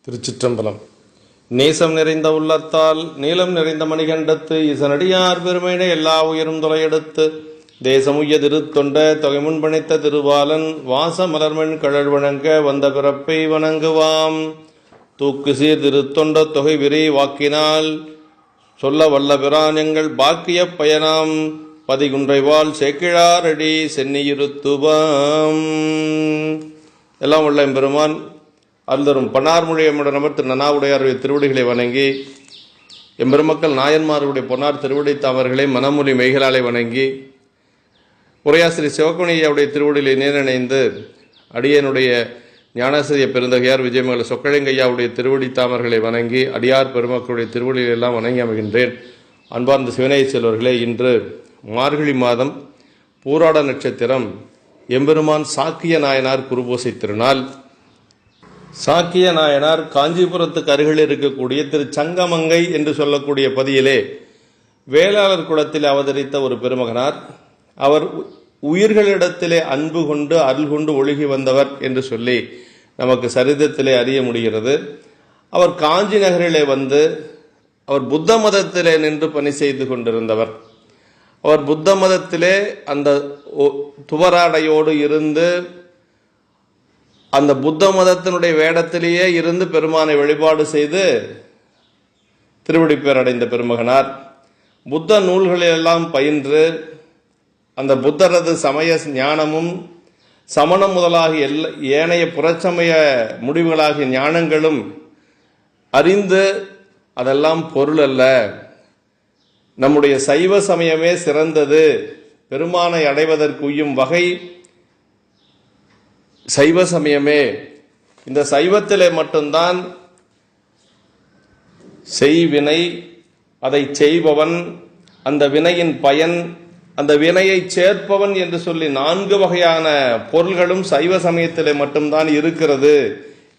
திருச்சிற்றம்பலம். நேசம் நிறைந்த உள்ளத்தால் நீளம் நிறைந்த மணிகண்டத்து இசனடியார் பெருமையினை எல்லா உயரும் தொலையெடுத்து தேசமுய்ய திருத்தொண்ட தொகை முன்பணித்த திருவாலன் வாச மலர்மண் கழல் வணங்க வந்த பிறப்பை வணங்குவாம். தூக்கு சீர் திருத்தொண்ட தொகை விரி வாக்கினால் சொல்ல வல்ல பிரான் எங்கள் பாக்கிய பயனாம் பதிகுன்றைவாள் சேக்கிழாரடி சென்னியிருத்துவாம். எல்லாம் உள்ள எம்பெருமான் அருள்தரும் பன்னார்மொழியமுடன் அமர் திரு நனாவுடையாருடைய திருவடிகளை வணங்கி எம்பெருமக்கள் நாயன்மாருடைய பொன்னார் திருவடி தாமர்களை மனமொழி மெய்களாலை வணங்கி உரையாசிரி சிவகுணியாவுடைய திருவடிகளை நேரணைந்து அடியனுடைய ஞானாசிரிய பெருந்தகையார் விஜயமங்கல சொக்கழங்கையாவுடைய திருவடி தாமர்களை வணங்கி அடியார் பெருமக்களுடைய திருவடிகளை எல்லாம் வணங்கி அமைகின்றேன். அன்பார்ந்த சிவனேய செல்வர்களே, இன்று மார்கழி மாதம் பூராட நட்சத்திரம் எம்பெருமான் சாக்கிய நாயனார் குருபூசை திருநாள். சாக்கிய நாயனார் காஞ்சிபுரத்துக்கு அருகில் இருக்கக்கூடிய திரு சங்கமங்கை என்று சொல்லக்கூடிய பதியிலே வேளாளர் குலத்தில் அவதரித்த ஒரு பெருமகனார். அவர் உயிர்களிடத்திலே அன்பு கொண்டு அருள் கொண்டு ஒழுகி வந்தவர் என்று சொல்லி நமக்கு சரிதத்திலே அறிய முடிகிறது. அவர் காஞ்சி நகரிலே வந்து அவர் புத்த மதத்திலே நின்று பணி செய்து கொண்டிருந்தவர். அவர் புத்த மதத்திலே அந்த துவராடையோடு இருந்து அந்த புத்த மதத்தினுடைய வேடத்திலேயே இருந்து பெருமானை வழிபாடு செய்து திருவடிப்பேர் அடைந்த பெருமகனார். புத்த நூல்களெல்லாம் பயின்று அந்த புத்தரது சமய ஞானமும் சமணம் முதலாகிய ஏனைய புறச்சமய முடிவுகளாகிய ஞானங்களும் அறிந்து அதெல்லாம் பொருள் அல்ல, நம்முடைய சைவ சமயமே சிறந்தது, பெருமானை அடைவதற்குய்யும் வகை சைவ சமயமே, இந்த சைவத்திலே மட்டும்தான் செய்வினை, அதை செய்பவன், அந்த வினையின் பயன், அந்த வினையை சேர்ப்பவன் என்று சொல்லி 4 வகையான பொருள்களும் சைவ சமயத்திலே மட்டும்தான் இருக்கிறது.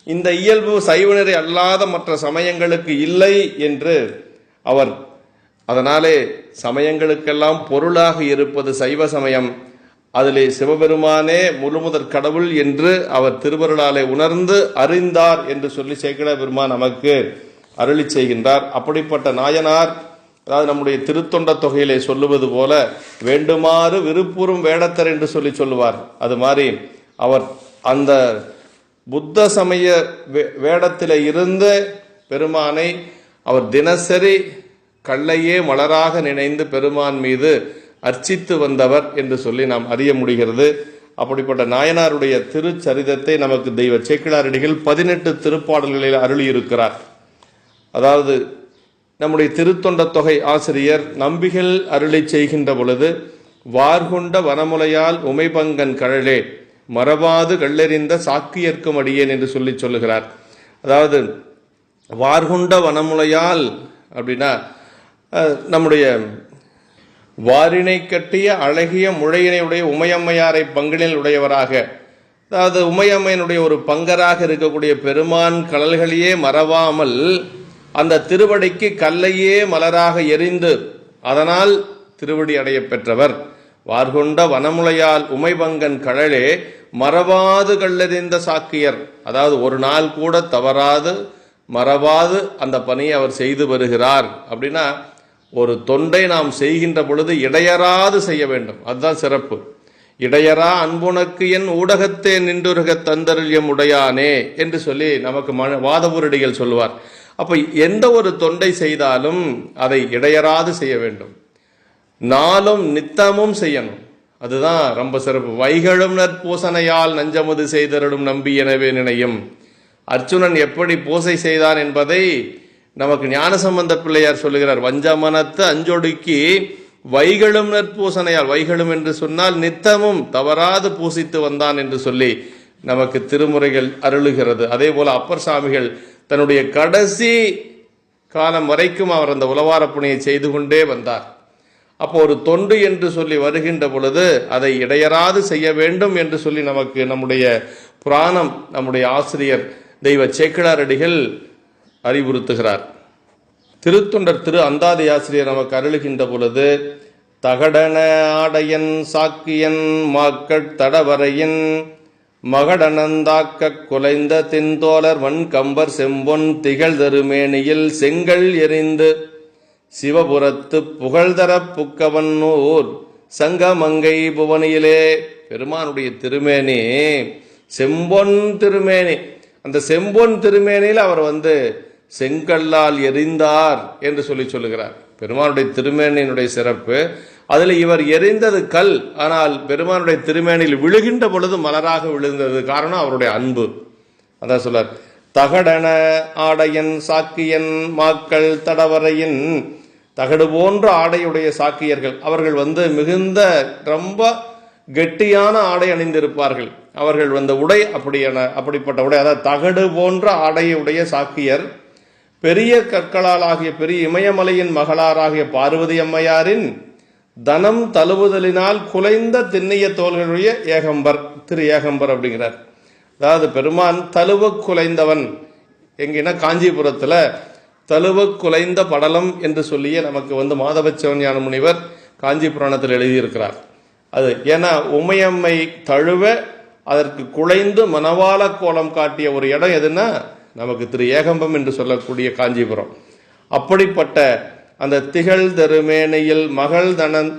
இந்த இயல்பு சைவநெறி அல்லாத மற்ற சமயங்களுக்கு இல்லை என்று அவர், அதனாலே சமயங்களுக்கெல்லாம் பொருளாக இருப்பது சைவ சமயம், அதிலே சிவபெருமானே முழுமுதற் கடவுள் என்று அவர் திருவருளாலே உணர்ந்து அறிந்தார் என்று சொல்லி சேக்கிழ பெருமான் நமக்கு அருளி செய்கின்றார். அப்படிப்பட்ட நாயனார், அதாவது நம்முடைய திருத்தொண்ட தொகையிலே சொல்லுவது போல வேண்டுமாறு விருப்புறும் வேடத்தர் என்று சொல்லி சொல்லுவார். அது மாதிரி அவர் அந்த புத்த சமய வேடத்திலே இருந்த பெருமானை அவர் தினசரி கல்லையே மலராக நினைந்து பெருமான் மீது அர்ச்சித்து வந்தவர் என்று சொல்லி நாம் அறிய முடிகிறது. அப்படிப்பட்ட நாயனாருடைய திருச்சரிதத்தை நமக்கு தெய்வ சேக்கிழாரடிகள் 18 திருப்பாடல்களில் அருளியிருக்கிறார். அதாவது நம்முடைய திருத்தொண்ட தொகை ஆசிரியர் நம்பிகள் அருளை செய்கின்ற பொழுது வார்கொண்ட வனமுலையால் உமைபங்கன் கழலே மறவாது கல்லெறிந்த சாக்கியர்க்கும் அடியேன் என்று சொல்லி சொல்லுகிறார். அதாவது வார்கொண்ட வனமுலையால் அப்படின்னா நம்முடைய வாரினை கட்டிய அழகிய முழையினையுடைய உமையம்மையாரை பங்கினில் உடையவராக, அதாவது உமையம்மையினுடைய ஒரு பங்கராக இருக்கக்கூடிய பெருமான் கழல்களையே மறவாமல் அந்த திருவடிக்கு கல்லையே மலராக எரிந்து அதனால் திருவடி அடைய பெற்றவர். வார்கொண்ட வனமுலையால் உமைபங்கன் கழலே மறவாது கல்லெறிந்த சாக்கியர், அதாவது ஒரு நாள் கூட தவறாது மறவாது அந்த பணியை அவர் செய்து வருகிறார். அப்படின்னா ஒரு தொண்டை நாம் செய்கின்ற பொழுது இடையறாது செய்ய வேண்டும், அதுதான் சிறப்பு. இடையரா அன்புனக்கு என் ஊடகத்தே நின்றுருக தந்தருள்யம் உடையானே என்று சொல்லி நமக்கு வாதவூரடிகள் சொல்லுவார். அப்ப எந்த ஒரு தொண்டை செய்தாலும் அதை இடையறாது செய்ய வேண்டும், நாளும் நித்தமும் செய்யணும், அதுதான் ரொம்ப சிறப்பு. வைகளும் நற்பூசனையால் நஞ்சமது செய்தருளும் நம்பி எனவே நினையும். அர்ச்சுனன் எப்படி பூசை செய்தான் என்பதை நமக்கு ஞானசம்பந்த பிள்ளையார் சொல்லுகிறார். வஞ்சமனத்து அஞ்சொடுக்கி வைகளும் நற்பூசனையால், வைகளும் என்று சொன்னால் நித்தமும் தவறாது பூசித்து வந்தான் என்று சொல்லி நமக்கு திருமுறைகள் அருளுகிறது. அதே போல அப்பர் சாமிகள் தன்னுடைய கடைசி காலம் வரைக்கும் அவர் அந்த உலவார பணியை செய்து கொண்டே வந்தார். அப்போ ஒரு தொண்டு என்று சொல்லி வருகின்ற பொழுது அதை இடையறாது செய்ய வேண்டும் என்று சொல்லி நமக்கு நம்முடைய புராணம், நம்முடைய ஆசிரியர் தெய்வ சேக்கிழாரடிகள் அறிவுறுத்துகிறார். திருத்தொண்டர் திரு அந்தாதி ஆசிரியர் நமக்கு அருளுகின்ற பொழுது தகடன ஆடையன் சாக்கியன் மாக்கள் தடவரையன் மகடனந்தாக்க குலைந்த தென்தோலர் வன்கம்பர் செம்பொன் திகழ் தருமேனியில் செங்கல் எறிந்து சிவபுரத்து புகழ்தரப் புக்கவன்னூர் சங்கமங்கை புவனியிலே. பெருமானுடைய திருமேனி செம்பொன் திருமேனி. அந்த செம்பொன் திருமேனியில் அவர் செங்கல்லால் எரிந்தார் என்று சொல்லுகிறார். பெருமானுடைய திருமேனியினுடைய சிறப்பு அதில் இவர் எரிந்தது கல், ஆனால் பெருமானுடைய திருமேனியில் விழுகின்ற பொழுது மலராக விழுந்தது. காரணம் அவருடைய அன்பு. அதான் சொல்றார், தகடன ஆடையன் சாக்கியன் மாக்கள் தடவரையின். தகடு போன்ற ஆடையுடைய சாக்கியர்கள் அவர்கள் மிகுந்த ரொம்ப கெட்டியான ஆடை அணிந்திருப்பார்கள். அவர்கள் உடை அப்படிப்பட்ட உடை, அதாவது தகடு போன்ற ஆடையுடைய சாக்கியர் பெரிய கற்களால் ஆகிய பெரிய இமயமலையின் மகளாராகிய பார்வதி அம்மையாரின் தனம் தழுவுதலினால் குலைந்த திண்ணிய தோள்களுடைய ஏகம்பர், திரு ஏகம்பர் அப்படிங்கிறார். அதாவது பெருமான் தழுவ குலைந்தவன். எங்கன்னா காஞ்சிபுரத்தில் தழுவ குலைந்த படலம் என்று சொல்லியே நமக்கு மாதவச்சவஞான முனிவர் காஞ்சி புராணத்தில் எழுதியிருக்கிறார். அது ஏன்னா உமையம்மை தழுவ அதற்கு குலைந்து மணவாள கோலம் காட்டிய ஒரு இடம் எதுன்னா நமக்கு திரு ஏகம்பம் என்று சொல்லக்கூடிய காஞ்சிபுரம். அப்படிப்பட்ட அந்த திகழ் தருமேனையில் மகள் தனன்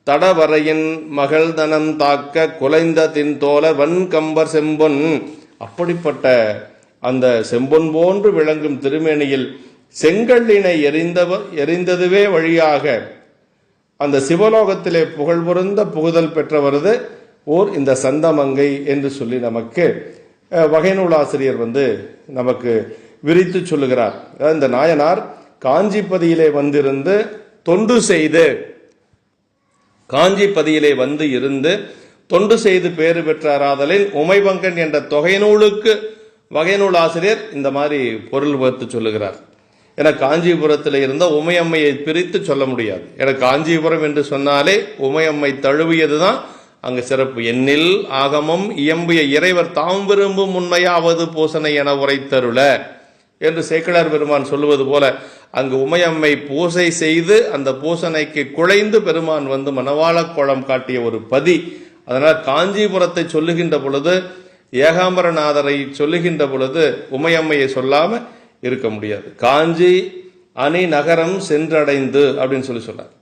தடவரையின் மகள் தனம் தாக்க குலைந்த தின்தோலர் வன்கம்பர் செம்பொன். அப்படிப்பட்ட அந்த செம்பொன் போன்று விளங்கும் திருமேனியில் செங்கல்லினை எரிந்ததுவே வழியாக அந்த சிவலோகத்திலே புகழ் பொருந்த புகுதல் பெற்றவரது இந்த சந்தமங்கை என்று சொல்லி நமக்கு வகைநூலாசிரியர் நமக்கு விரித்து சொல்லுகிறார். இந்த நாயனார் காஞ்சிப்பதியிலே வந்திருந்து தொண்டு செய்து, காஞ்சிப்பதியிலே இருந்து தொண்டு செய்து பேறு பெற்றாராதலின் உமைபங்கன் என்ற தொகைநூலுக்கு வகைநூல் ஆசிரியர் இந்த மாதிரி பொருள் வகுத்து சொல்லுகிறார். என காஞ்சிபுரத்தில் இருந்த உமையம்மையை பிரித்து சொல்ல முடியாது. என காஞ்சிபுரம் என்று சொன்னாலே உமையம்மை தழுவியதுதான் அங்கு சிறப்பு. எண்ணில் ஆகமம் இயம்பிய இறைவர் தாம் விரும்பும் உண்மையாவது பூசனை என உரைத்தருள என்று சேக்கிழார் பெருமான் சொல்லுவது போல அங்கு உமையம்மை பூசை செய்து அந்த பூசனைக்கு குழைந்து பெருமான் மணவாள கோலம் காட்டிய ஒரு பதி. அதனால் காஞ்சிபுரத்தை சொல்லுகின்ற பொழுது, ஏகாம்பரநாதரை சொல்லுகின்ற பொழுது உமையம்மையை சொல்லாம இருக்க முடியாது. காஞ்சி அணி நகரம் சென்றடைந்து அப்படின்னு சொல்றார்.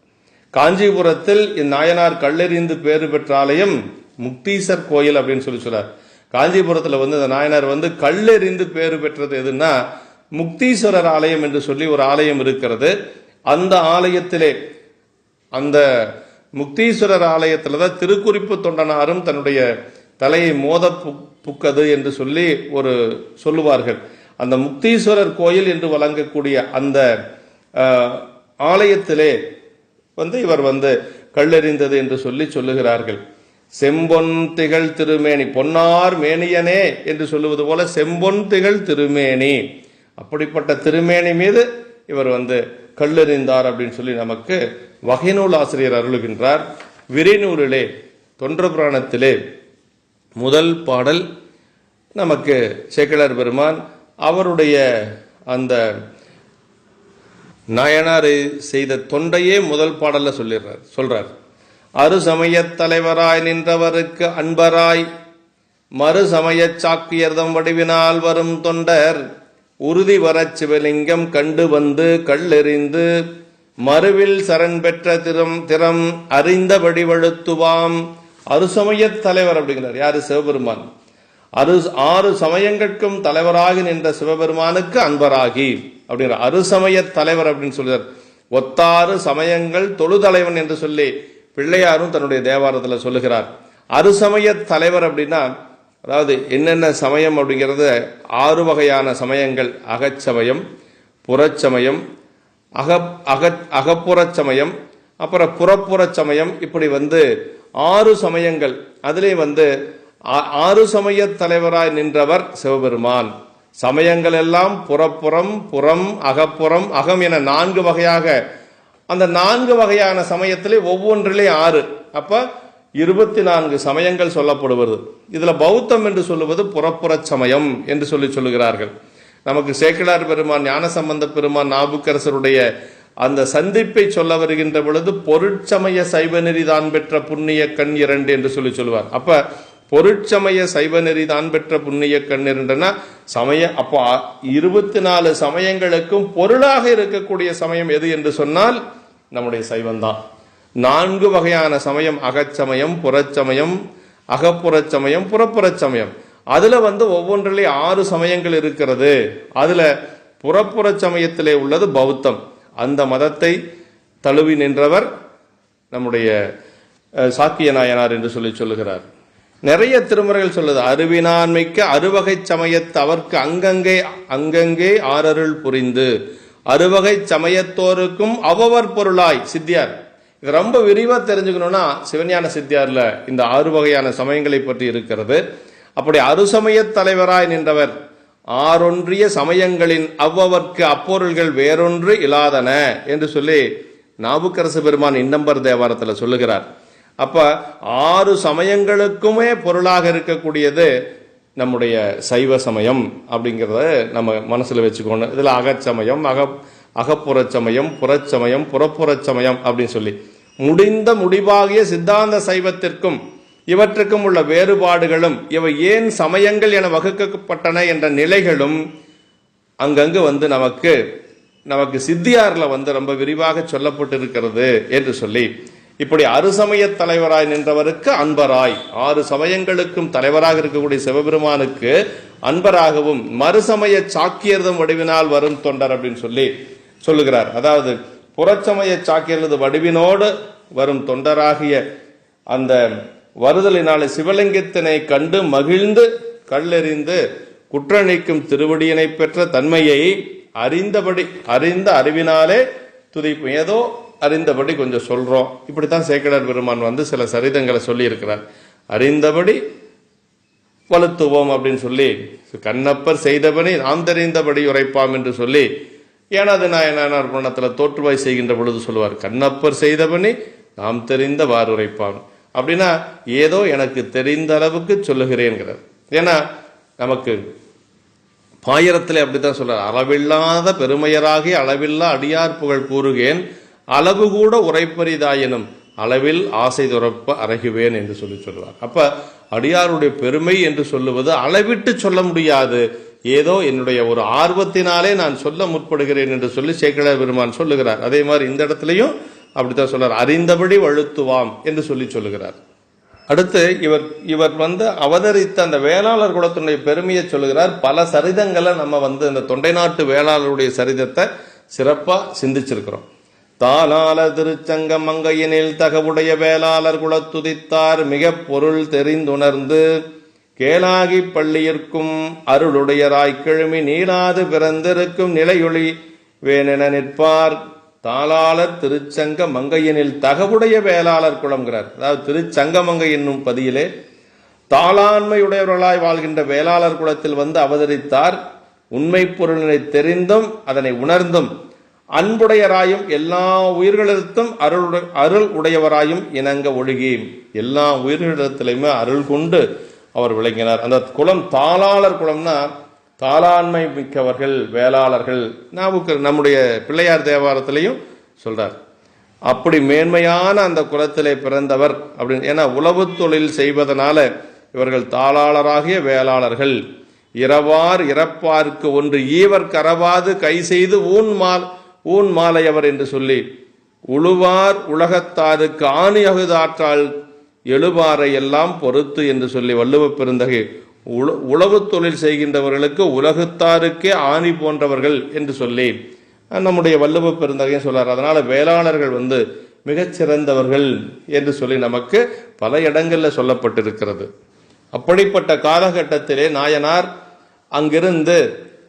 காஞ்சிபுரத்தில் இந்நாயனார் கல்லெறிந்து பேறு பெற்ற ஆலயம் முக்தீசர் கோயில் அப்படின்னு சொல்றார். காஞ்சிபுரத்தில் இந்த நாயனார் கல்லெறிந்து பேறு பெற்றது எதுன்னா முக்தீஸ்வரர் ஆலயம் என்று சொல்லி ஒரு ஆலயம் இருக்கிறது. அந்த ஆலயத்திலே, அந்த முக்தீஸ்வரர் ஆலயத்தில் தான் திருக்குறிப்பு தொண்டனாரும் தன்னுடைய தலையை மோத புக்கது என்று சொல்லி ஒரு சொல்லுவார்கள். அந்த முக்தீஸ்வரர் கோயில் என்று வழங்கக்கூடிய அந்த ஆலயத்திலே இவர் கல்லெறிந்தது என்று சொல்லி சொல்லுகிறார்கள். செம்பொன் திகழ் திருமேனி, பொன்னார் மேனியனே என்று சொல்லுவது போல செம்பொன் திகழ் திருமேனி, அப்படிப்பட்ட திருமேனி மீது இவர் கல்லெறிந்தார் அப்படின்னு சொல்லி நமக்கு வகைநூல் ஆசிரியர் அருளுகின்றார். விரிநூலிலே தொன்ற புராணத்திலே முதல் பாடல் நமக்கு சேக்கிழார் பெருமான் அவருடைய அந்த நாயனாரை செய்த தொண்டையே முதல் பாடல்ல சொல்றார். அரு சமயத் தலைவராய் நின்றவருக்கு அன்பராய் மறு சமயச் சாக்கியர்தம் வடிவினால் வரும் தொண்டர் உறுதி வரச் சிவலிங்கம் கண்டு கல்லெறிந்து மறுவில் சரண் பெற்ற திறம் அறிந்தபடி வழுத்துவாம். அருசமயத் தலைவர் அப்படிங்கிறார். யாரு? சிவபெருமான். 6 சமயங்களுக்கும் தலைவராகி நின்ற சிவபெருமானுக்கு அன்பராகி அப்படிங்கிற அருசமய தலைவர் அப்படின்னு சொல்றார். ஒத்தாறு சமயங்கள் தொழுதலைவன் என்று சொல்லி பிள்ளையாரும் தன்னுடைய தேவாரத்தில் சொல்லுகிறார். அருசமய தலைவர் அப்படின்னா அதாவது என்னென்ன சமயம் அப்படிங்கிறது 6 வகையான சமயங்கள். அகச்சமயம், புறச்சமயம், அகப்புறச் சமயம், அப்புறம் புறப்புறச் சமயம். இப்படி 6 சமயங்கள். அதிலே 6 சமய தலைவராய் நின்றவர் சிவபெருமான். சமயங்கள் எல்லாம் புறப்புறம், புறம், அகப்புறம், அகம் என 4 வகையாக, அந்த 4 வகையான சமயத்திலே ஒவ்வொன்றிலே 6, அப்ப 24 சமயங்கள் சொல்லப்படுவது. இதுல பௌத்தம் என்று சொல்லுவது புறப்புறச் சமயம் என்று சொல்லுகிறார்கள். நமக்கு சேக்கிழார் பெருமான், ஞானசம்பந்த பெருமான், நாவுக்கரசருடைய அந்த சந்திப்பை சொல்ல வருகின்ற பொழுது பொருட்சமய சைவ நெறிதான் பெற்ற புண்ணிய கண் 2 என்று சொல்லுவார். அப்ப பொருட்சமய சைவ நெறி தான் பெற்ற புண்ணிய கண்ணிருந்தனா சமய. அப்போ 24 சமயங்களுக்கும் பொருளாக இருக்கக்கூடிய சமயம் எது என்று சொன்னால் நம்முடைய சைவம்தான். 4 வகையான சமயம், அகச்சமயம், புறச்சமயம், அகப்புறச்சமயம், புறப்புறச்சமயம். அதுல ஒவ்வொன்றிலே 6 சமயங்கள் இருக்கிறது. அதுல புறப்புற சமயத்திலே உள்ளது பௌத்தம். அந்த மதத்தை தழுவி நின்றவர் நம்முடைய சாக்கிய நாயனார் என்று சொல்லுகிறார். நிறைய திருமுறைகள் சொல்லுது, அருவினான்மைக்கு அறுவகை சமயத்து அவர்க்கு அங்கங்கே ஆரருள் புரிந்து, அறுவகை சமயத்தோருக்கும் அவவர் பொருளாய். சித்தியார் இது ரொம்ப விரிவா தெரிஞ்சுக்கணும்னா சிவஞான சித்தியார்ல இந்த 6 வகையான சமயங்களை பற்றி இருக்கிறது. அப்படி அருசமய தலைவராய் நின்றவர், ஆறொன்றிய சமயங்களின் அவ்வவர்க்கு அப்பொருள்கள் வேறொன்று இல்லாதன என்று சொல்லி நாவுக்கரசு பெருமான் இன்னம்பர் தேவாரத்தில் சொல்லுகிறார். அப்ப 6 சமயங்களுக்குமே பொருளாக இருக்கக்கூடியது நம்முடைய சைவ சமயம் அப்படிங்கிறத நம்ம மனசுல வச்சுக்கணும். இதுல அகச்சமயம், அகப்புறச்சமயம், புறச்சமயம், புறப்புறச்சமயம் அப்படின்னு சொல்லி முடிவாகிய சித்தாந்த சைவத்திற்கும் இவற்றுக்கும் உள்ள வேறுபாடுகளும் இவை ஏன் சமயங்கள் என வகுக்கப்பட்டன என்ற நிலைகளும் அங்கங்கு நமக்கு சித்தியார்ல ரொம்ப விரிவாக சொல்லப்பட்டிருக்கிறது என்று சொல்லி, இப்படி அறுசமய தலைவராய் நின்றவருக்கு அன்பராய், 6 சமயங்களுக்கும் தலைவராக இருக்கக்கூடிய சிவபெருமானுக்கு அன்பராகவும் மறுசமய சாக்கியர்தம் வடிவினால் வரும் தொண்டர் அப்படின்னு சொல்லுகிறார். அதாவது புறச்சமய சாக்கியர்து வடிவினோடு வரும் தொண்டராகிய அந்த வருதலினாலே சிவலிங்கத்தினை கண்டு மகிழ்ந்து கல்லெறிந்து குற்ற நீக்கும் திருவடியினை பெற்ற தன்மையை அறிந்த அறிவினாலே துதிப்பு. ஏதோ அறிந்தபடி கொஞ்சம் சொல்றோம். இப்படித்தான் சேக்கிழார் பெருமான் சில சரிதங்களை சொல்லி இருக்கிறார். அறிந்தபடி வலுத்துவோம் அப்படின்னு சொல்லி, கண்ணப்பர் செய்தபடி நாம் தெரிந்தபடி உரைப்பாம் என்று சொல்லி, ஏனாது நாயனார் புராணத்தில் தோற்றுவாய் செய்கின்ற பொழுது சொல்லுவார், கண்ணப்பர் செய்தபடி நாம் தெரிந்தவாறு உரைப்பாம். அப்படின்னா ஏதோ எனக்கு தெரிந்த அளவுக்கு சொல்லுகிறேன்கிறார். ஏன்னா நமக்கு பாயிரத்தில் அப்படித்தான் சொல்றார், அளவில்லாத பெருமையராகி அளவில்லா அடியார் புகழ் கூறுகேன், அளவு கூட உரைப்பரிதாயினும் அளவில் ஆசை துறப்ப அறகுவேன் என்று சொல்லுவார். அப்ப அடியாருடைய பெருமை என்று சொல்லுவது அளவிட்டு சொல்ல முடியாது, ஏதோ என்னுடைய ஒரு ஆர்வத்தினாலே நான் சொல்ல முற்படுகிறேன் என்று சொல்லி சேக்கிழார் பெருமான் சொல்லுகிறார். அதே மாதிரி இந்த இடத்துலையும் அப்படித்தான் சொல்றார், அறிந்தபடி வழுத்துவாம் என்று சொல்லுகிறார். அடுத்து இவர் அவதரித்த அந்த வேளாளர் குலத்தினுடைய பெருமையை சொல்லுகிறார். பல சரிதங்களை நம்ம இந்த தொண்டை நாட்டு வேளாளருடைய சரிதத்தை சிறப்பா சிந்திச்சிருக்கிறோம். தாளால திருச்சங்க மங்கையினில் தகவுடைய வேளாளர் குலத்துதித்தார் மிக பொருள் தெரிந்துணர்ந்து கேளாகி பள்ளியிற்கும் அருளுடையராய் கிழமி நீளாது பிறந்திருக்கும் நிலையொளி வேணென நிற்பார். தாளாளர் திருச்சங்க மங்கையினில் தகவுடைய வேளாளர் குலம்ங்கிறார். அதாவது திருச்சங்க மங்கை என்னும் பதியிலே தாளாண்மையுடையவர்களாய் வாழ்கின்ற வேளாளர் குலத்தில் அவதரித்தார். உண்மை பொருளினை தெரிந்தும் அதனை உணர்ந்தும் அன்புடையராயும் எல்லா உயிர்களிடத்தும் அருள் உடையவராயும் இணங்க ஒழுகி எல்லா உயிர்களிடத்திலுமே அருள் கொண்டு அவர் விளங்கினார். அந்த குலம் தாளாளர் குலம்னா தாளாண்மை மிக்கவர்கள் வேளாளர்கள். நம்முடைய பிள்ளையார் தேவாரத்திலையும் சொல்றார், அப்படி மேன்மையான அந்த குலத்திலே பிறந்தவர் அப்படின்னு. ஏன்னா உளவு தொழில் செய்வதனால இவர்கள் தாளாளராகிய வேளாளர்கள். இரவார் இறப்பார்க்கு ஒன்று ஈவர் கரவாது கை செய்து ஊன் மாலையவர் என்று சொல்லி உழுவார் உலகத்தாருக்கு ஆணி அகுதாற்றால் எழுவாரை எல்லாம் பொறுத்து என்று சொல்லி வள்ளுவ பெருந்தகை உளவு தொழில் செய்கின்றவர்களுக்கு உலகத்தாருக்கே ஆணி போன்றவர்கள் என்று சொல்லி நம்முடைய வள்ளுவ பெருந்தகையும் சொல்றார். அதனால வேளாளர்கள் மிகச்சிறந்தவர்கள் என்று சொல்லி நமக்கு பல இடங்கள்ல சொல்லப்பட்டிருக்கிறது. அப்படிப்பட்ட காலகட்டத்திலே நாயனார் அங்கிருந்து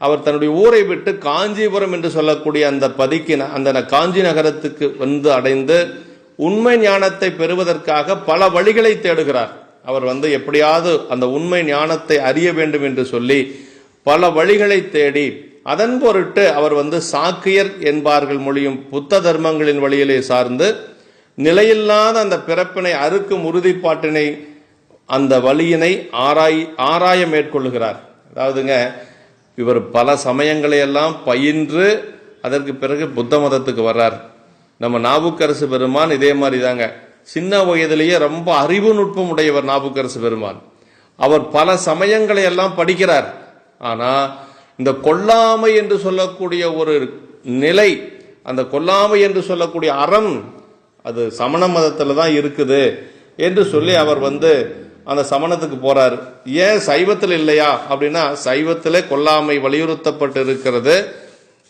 அவர் தன்னுடைய ஊரை விட்டு காஞ்சிபுரம் என்று சொல்லக்கூடிய அந்த அந்த காஞ்சி நகரத்துக்கு அடைந்து உண்மை ஞானத்தை பெறுவதற்காக பல வழிகளை தேடுகிறார். அவர் எப்படியாவது அந்த உண்மை ஞானத்தை அறிய வேண்டும் என்று சொல்லி பல வழிகளை தேடி அதன் பொருட்டு அவர் சாக்கியர் என்பார்கள் மொழியும் புத்த தர்மங்களின் வழியிலே சார்ந்து நிலையில்லாத அந்த பிறப்பினை அறுக்கும் உறுதிப்பாட்டினை அந்த வழியினை ஆராய மேற்கொள்ளுகிறார். அதாவதுங்க, இவர் பல சமயங்களை எல்லாம் பயின்று அதற்கு பிறகு புத்த மதத்துக்கு வர்றார். நம்ம நாவுக்கரசு பெருமான் இதே மாதிரி தாங்க, சின்ன வயதிலேயே ரொம்ப அறிவு நுட்பம் உடையவர் நாவுக்கரசு பெருமான். அவர் பல சமயங்களை எல்லாம் படிக்கிறார். ஆனா இந்த கொல்லாமை என்று சொல்லக்கூடிய ஒரு நிலை, அந்த கொல்லாமை என்று சொல்லக்கூடிய அறம் அது சமண மதத்துல தான் இருக்குது என்று சொல்லி அவர் அந்த சமணத்துக்கு போறார். ஏன் சைவத்தில் இல்லையா அப்படின்னா, சைவத்திலே கொல்லாமை வலியுறுத்தப்பட்டு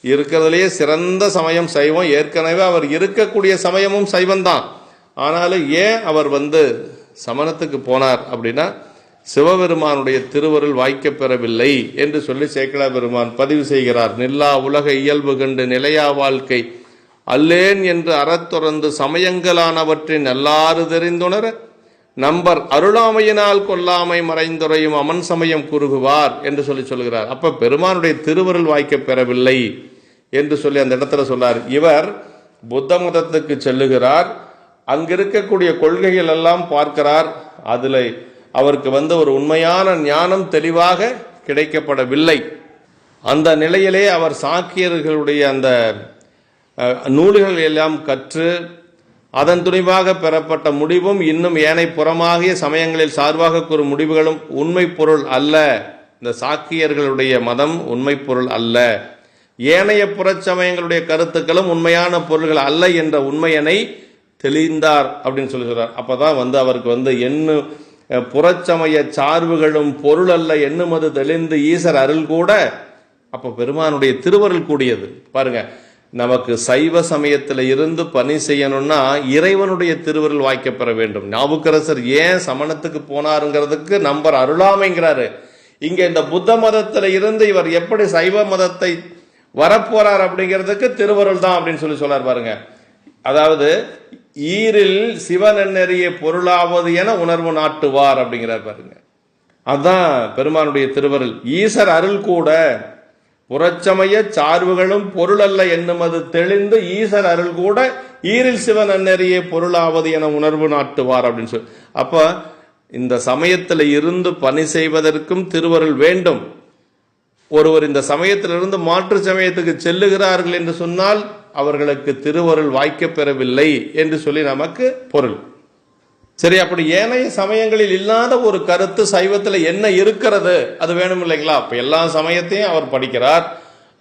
இருக்கிறதுலேயே சிறந்த சமயம் சைவம். ஏற்கனவே அவர் இருக்கக்கூடிய சமயமும் சைவம்தான். ஆனாலும் ஏன் அவர் சமணத்துக்கு போனார் அப்படின்னா, சிவபெருமானுடைய திருவருள் வாய்க்கப் பெறவில்லை என்று சொல்லி சேக்கிழார் பெருமான் பதிவு செய்கிறார். நில்லா உலக இயல்பு கண்டு நிலையா வாழ்க்கை அல்லேன் என்று அறத்துறந்து சமயங்களானவற்றின் எல்லாறு தெரிந்துணர நம்பர் அருளாமையினால் கொல்லாமை மறைந்துரையும் அமன் சமயம் குறுகுவார் என்று சொல்கிறார். அப்ப பெருமானுடைய திருவருள் வாய்க்க பெறவில்லை என்று சொல்லி அந்த இடத்துல சொன்னார். இவர் புத்த மதத்துக்கு செல்லுகிறார். அங்கிருக்கக்கூடிய கொள்கைகள் எல்லாம் பார்க்கிறார். அதுல அவருக்கு ஒரு உண்மையான ஞானம் தெளிவாக கிடைக்கப்படவில்லை. அந்த நிலையிலே அவர் சாக்கியர்களுடைய அந்த நூல்கள் எல்லாம் கற்று அதன் துணிவாக பெறப்பட்ட முடிவும் இன்னும் ஏனை புறமாகிய சமயங்களில் சார்பாக கூறும் முடிவுகளும் உண்மை பொருள் அல்ல. இந்த சாக்கியர்களுடைய மதம் உண்மை பொருள் அல்ல, ஏனைய புறச்சமயங்களுடைய கருத்துக்களும் உண்மையான பொருள்கள் அல்ல என்ற உண்மையனை தெளிந்தார் அப்படின்னு சொல்லுகிறார். அப்பதான் அவருக்கு என்ன புறச்சமய சார்புகளும் பொருள் அல்ல என்னுமது தெளிந்து ஈசர் அருள் கூட. அப்ப பெருமானுடைய திருவருள் கூடியது பாருங்க. நமக்கு சைவ சமயத்தில் இருந்து பணி செய்யணும்னா இறைவனுடைய திருவருள் வாய்க்கப்பெற வேண்டும். நாவுக்கரசர் ஏன் சமணத்துக்கு போனாருங்கிறதுக்கு நம்பர் அருளாமைங்கிறாரு. இங்க இந்த புத்த மதத்துல இருந்து இவர் எப்படி சைவ மதத்தை வரப்போறார் அப்படிங்கிறதுக்கு திருவருள் தான் அப்படின்னு சொல்றார் பாருங்க. அதாவது ஈரில் சிவனெறிய பொருளாவது என உணர்வு நாட்டுவார் அப்படிங்கிறார் பாருங்க. அதுதான் பெருமானுடைய திருவருள். ஈசர் அருள் கூட புறச்சமய சார்புகளும் பொருள் அல்ல என்னுமது தெளிந்து ஈசர் அருள் கூட ஈரில் சிவன் அந்நெறியே பொருளாவது என உணர்வு நாட்டுவார் அப்படின்னு சொல்லி. அப்ப இந்த சமயத்தில் இருந்து பணி செய்வதற்கும் திருவருள் வேண்டும். ஒருவர் இந்த சமயத்திலிருந்து மாற்று சமயத்துக்கு செல்லுகிறார்கள் என்று சொன்னால் அவர்களுக்கு திருவருள் வாய்க்கப் பெறவில்லை என்று சொல்லி நமக்கு பொருள். சரி, அப்படி ஏனைய சமயங்களில் இல்லாத ஒரு கருத்து சைவத்தில் என்ன இருக்கிறது அது வேணும் இல்லைங்களா? அப்ப எல்லா சமயத்தையும் அவர் படிக்கிறார்.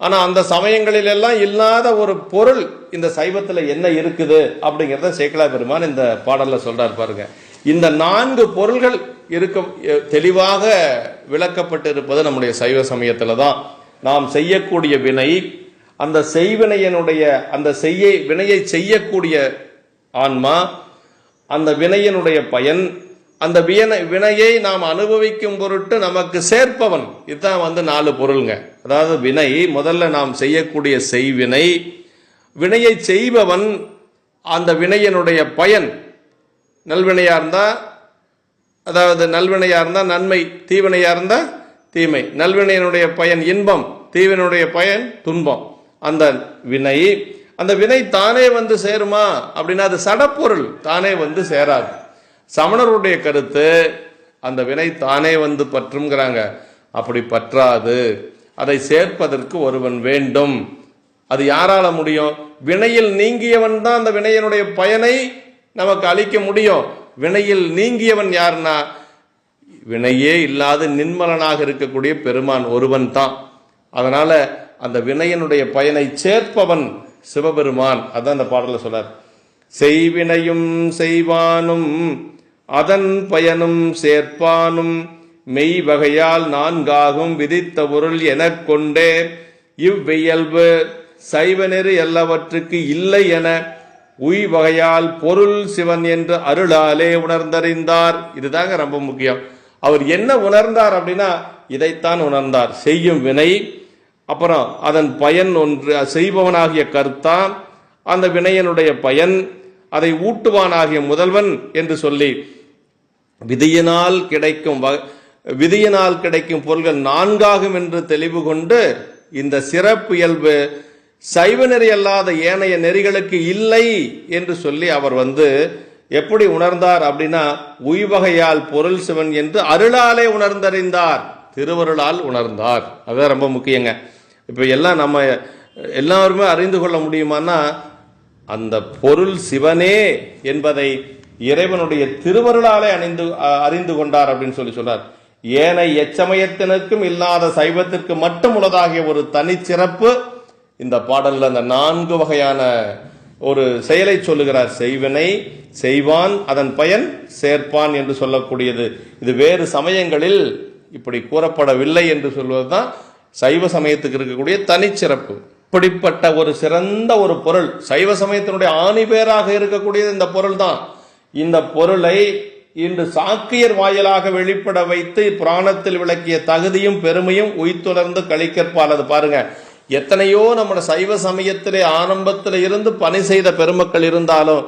ஆனா அந்த சமயங்களில் எல்லாம் இல்லாத ஒரு பொருள் இந்த சைவத்தில் என்ன இருக்குது அப்படிங்கிறத சேக்கிழார் பெருமான் இந்த பாடல்ல சொல்றார் பாருங்க. இந்த 4 பொருள்கள் தெளிவாக விளக்கப்பட்டு இருப்பது நம்முடைய சைவ சமயத்துல தான். நாம் செய்யக்கூடிய வினை, அந்த செய்வினையனுடைய அந்த வினையை செய்யக்கூடிய ஆன்மா, அந்த வினையினுடைய பயன், அந்த வினையை நாம் அனுபவிக்கும் பொருட்டு நமக்கு சேர்ப்பவன். இதுதான் 4 பொருளுங்க. அதாவது வினை, முதல்ல நாம் செய்யக்கூடிய செய்வினை, வினையை செய்பவன், அந்த வினையினுடைய பயன். நல்வினையா இருந்தா அதாவது நல்வினையா இருந்தா நன்மை, தீவினையா இருந்தா தீமை. நல்வினையினுடைய பயன் இன்பம், தீவினுடைய பயன் துன்பம். அந்த வினை, அந்த வினை தானே சேருமா அப்படின்னா அது சடப்பொருள், தானே சேராது. சமணருடைய கருத்து அந்த வினை தானே பற்றுங்கிறாங்க. அப்படி பற்றாது, அதை சேர்ப்பதற்கு ஒருவன் வேண்டும். அது யாரால முடியும்? வினையில் நீங்கியவன் தான் அந்த வினையினுடைய பயனை நமக்கு அளிக்க முடியும். வினையில் நீங்கியவன் யாருன்னா வினையே இல்லாத நின்மலனாக இருக்கக்கூடிய பெருமான் ஒருவன் தான். அதனால அந்த வினையினுடைய பயனை சேர்ப்பவன் சிவபெருமான். அதான் அந்த பாடல சொல்றார். செய்வினையும் செய்வானும் அதன் பயனும் சேர்ப்பானும் மெய் வகையால் 4ஆகும் விதித்த பொருள் எனக் கொண்டே இவ்வியல்பு சைவநெறி எல்லாவற்றுக்கு இல்லை என உய் வகையால் பொருள் சிவன் என்று அருளாலே உணர்ந்தறிந்தார். இதுதாங்க ரொம்ப முக்கியம். அவர் என்ன உணர்ந்தார் அப்படின்னா இதைத்தான் உணர்ந்தார். செய்யும் வினை, அப்புறம் அதன் பயன் ஒன்று, செய்பவனாகிய கர்த்தா, அந்த வினையனுடைய பயன், அதை ஊட்டுவானாகிய முதல்வன் என்று சொல்லி விதியினால் கிடைக்கும் பொருள்கள் 4ஆகும் என்று தெளிவு கொண்டு இந்த சிறப்பு இயல்பு சைவ நெறி அல்லாத ஏனைய நெறிகளுக்கு இல்லை என்று சொல்லி அவர் எப்படி உணர்ந்தார் அப்படின்னா உய்வகையால் பொருள் சிவன் என்று அருளாலே உணர்ந்தறிந்தார், திருவருளால் உணர்ந்தார். அதான் ரொம்ப முக்கியங்க. இப்ப எல்லாம் நம்ம எல்லாருமே அறிந்து கொள்ள முடியுமானா அந்த பொருள் சிவனே என்பதை இறைவனுடைய திருவருளாலே அறிந்து கொண்டார் அப்படின்னு சொல்றார். ஏனை எச்சமயத்தினருக்கும் இல்லாத சைவத்திற்கு மட்டும் உள்ளதாகிய ஒரு தனிச்சிறப்பு இந்த பாடல்ல அந்த 4 வகையான ஒரு செயலை சொல்லுகிறார். செய்வினை செய்வான், அதன் பயன் சேர்ப்பான் என்று சொல்லக்கூடியது. இது வேறு சமயங்களில் இப்படி கூறப்படவில்லை என்று சொல்வதுதான் சைவ சமயத்துக்கு இருக்கக்கூடிய தனிச்சிறப்பு. இப்படிப்பட்ட ஒரு சிறந்த ஒரு பொருள் சைவ சமயத்தினுடைய ஆணிபேராக இருக்கக்கூடியது இந்த பொருள் தான். இந்த பொருளை இன்று சாக்கியர் வாயிலாக வெளிப்பட வைத்து புராணத்தில் விளக்கிய தகுதியும் பெருமையும் உய்த்துணர்ந்து கழிக்கற்பாலது. பாருங்க, எத்தனையோ நம்ம சைவ சமயத்திலே ஆரம்பத்தில் இருந்து பணி செய்த பெருமக்கள் இருந்தாலும்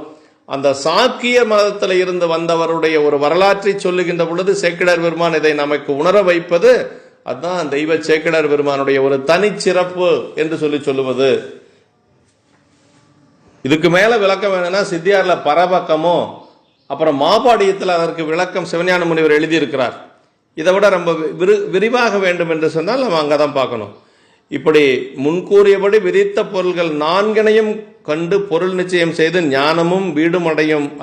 அந்த சாக்கிய மதத்தில் இருந்து வந்தவருடைய ஒரு வரலாற்றை சொல்லுகின்ற பொழுது சேக்கிழார் பெருமான் இதை நமக்கு உணர வைப்பது, அதுதான் தெய்வ சேக்கிழார் பெருமானுடைய ஒரு தனிச்சிறப்பு என்று சொல்லுவது. இதுக்கு மேல விளக்கம் வேணும்னா சித்தியார்ல பரபக்கமோ அப்புறம் மாபாடியத்தில் அதற்கு விளக்கம் சிவஞான முனிவர் எழுதியிருக்கிறார். இதை விட ரொம்ப விரிவாக வேண்டும் என்று சொன்னால் நம்ம அங்கதான் பார்க்கணும். இப்படி முன்கூறியபடி விதித்த பொருள்கள் 4 கண்டு பொருள் நிச்சயம் செய்து ஞானமும் வீடும்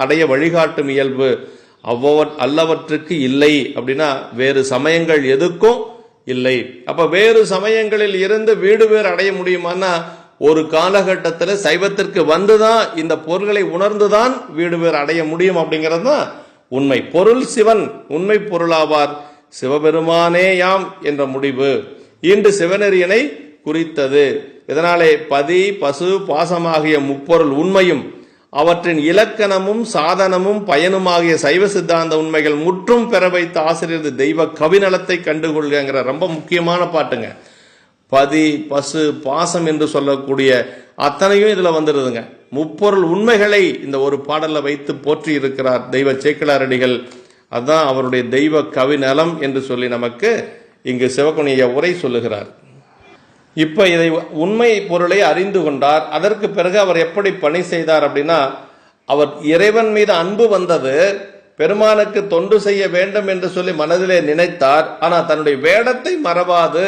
அடைய வழிகாட்டும் இயல்பு அல்லவற்றுக்கு இல்லை அப்படின்னா வேறு சமயங்கள் எதுக்கும் இல்லை. அப்ப வேறு சமயங்களில் இருந்து வீடு வேறு அடைய முடியுமானா ஒரு காலகட்டத்தில் சைவத்திற்கு வந்துதான் இந்த பொருள்களை உணர்ந்துதான் வீடு வேறு அடைய முடியும் அப்படிங்கிறது தான் உண்மை. பொருள் சிவன், உண்மை பொருளாவார் சிவபெருமானே யாம் என்ற முடிவு இன்று சிவநெறியனை குறித்தது. இதனாலே பதி பசு பாசமாகிய முப்பொருள் உண்மையும் அவற்றின் இலக்கணமும் சாதனமும் பயனுமாகிய சைவ சித்தாந்த உண்மைகள் முற்றும் பெற வைத்த ஆசிரியர் தெய்வ கவிநலத்தை கண்டுகொள்கிற ரொம்ப முக்கியமான பாட்டுங்க. பதி பசு பாசம் என்று சொல்லக்கூடிய அத்தனையும் இதுல வந்துருதுங்க. முப்பொருள் உண்மைகளை இந்த ஒரு பாடல்ல வைத்து போற்றி இருக்கிறார் தெய்வ சேக்கிழாரடிகள். அதுதான் அவருடைய தெய்வ கவிநலம் என்று சொல்லி நமக்கு இங்கு சிவகுணிய உரை சொல்லுகிறார். இப்ப இதை உண்மை பொருளை அறிந்து கொண்டார். அதற்கு பிறகு அவர் எப்படி பணி செய்தார் அப்படின்னா, அவர் இறைவன் மீது அன்பு வந்தது, பெருமானுக்கு தொண்டு செய்ய வேண்டும் என்று சொல்லி மனதிலே நினைத்தார். ஆனா தன்னுடைய வேடத்தை மறவாது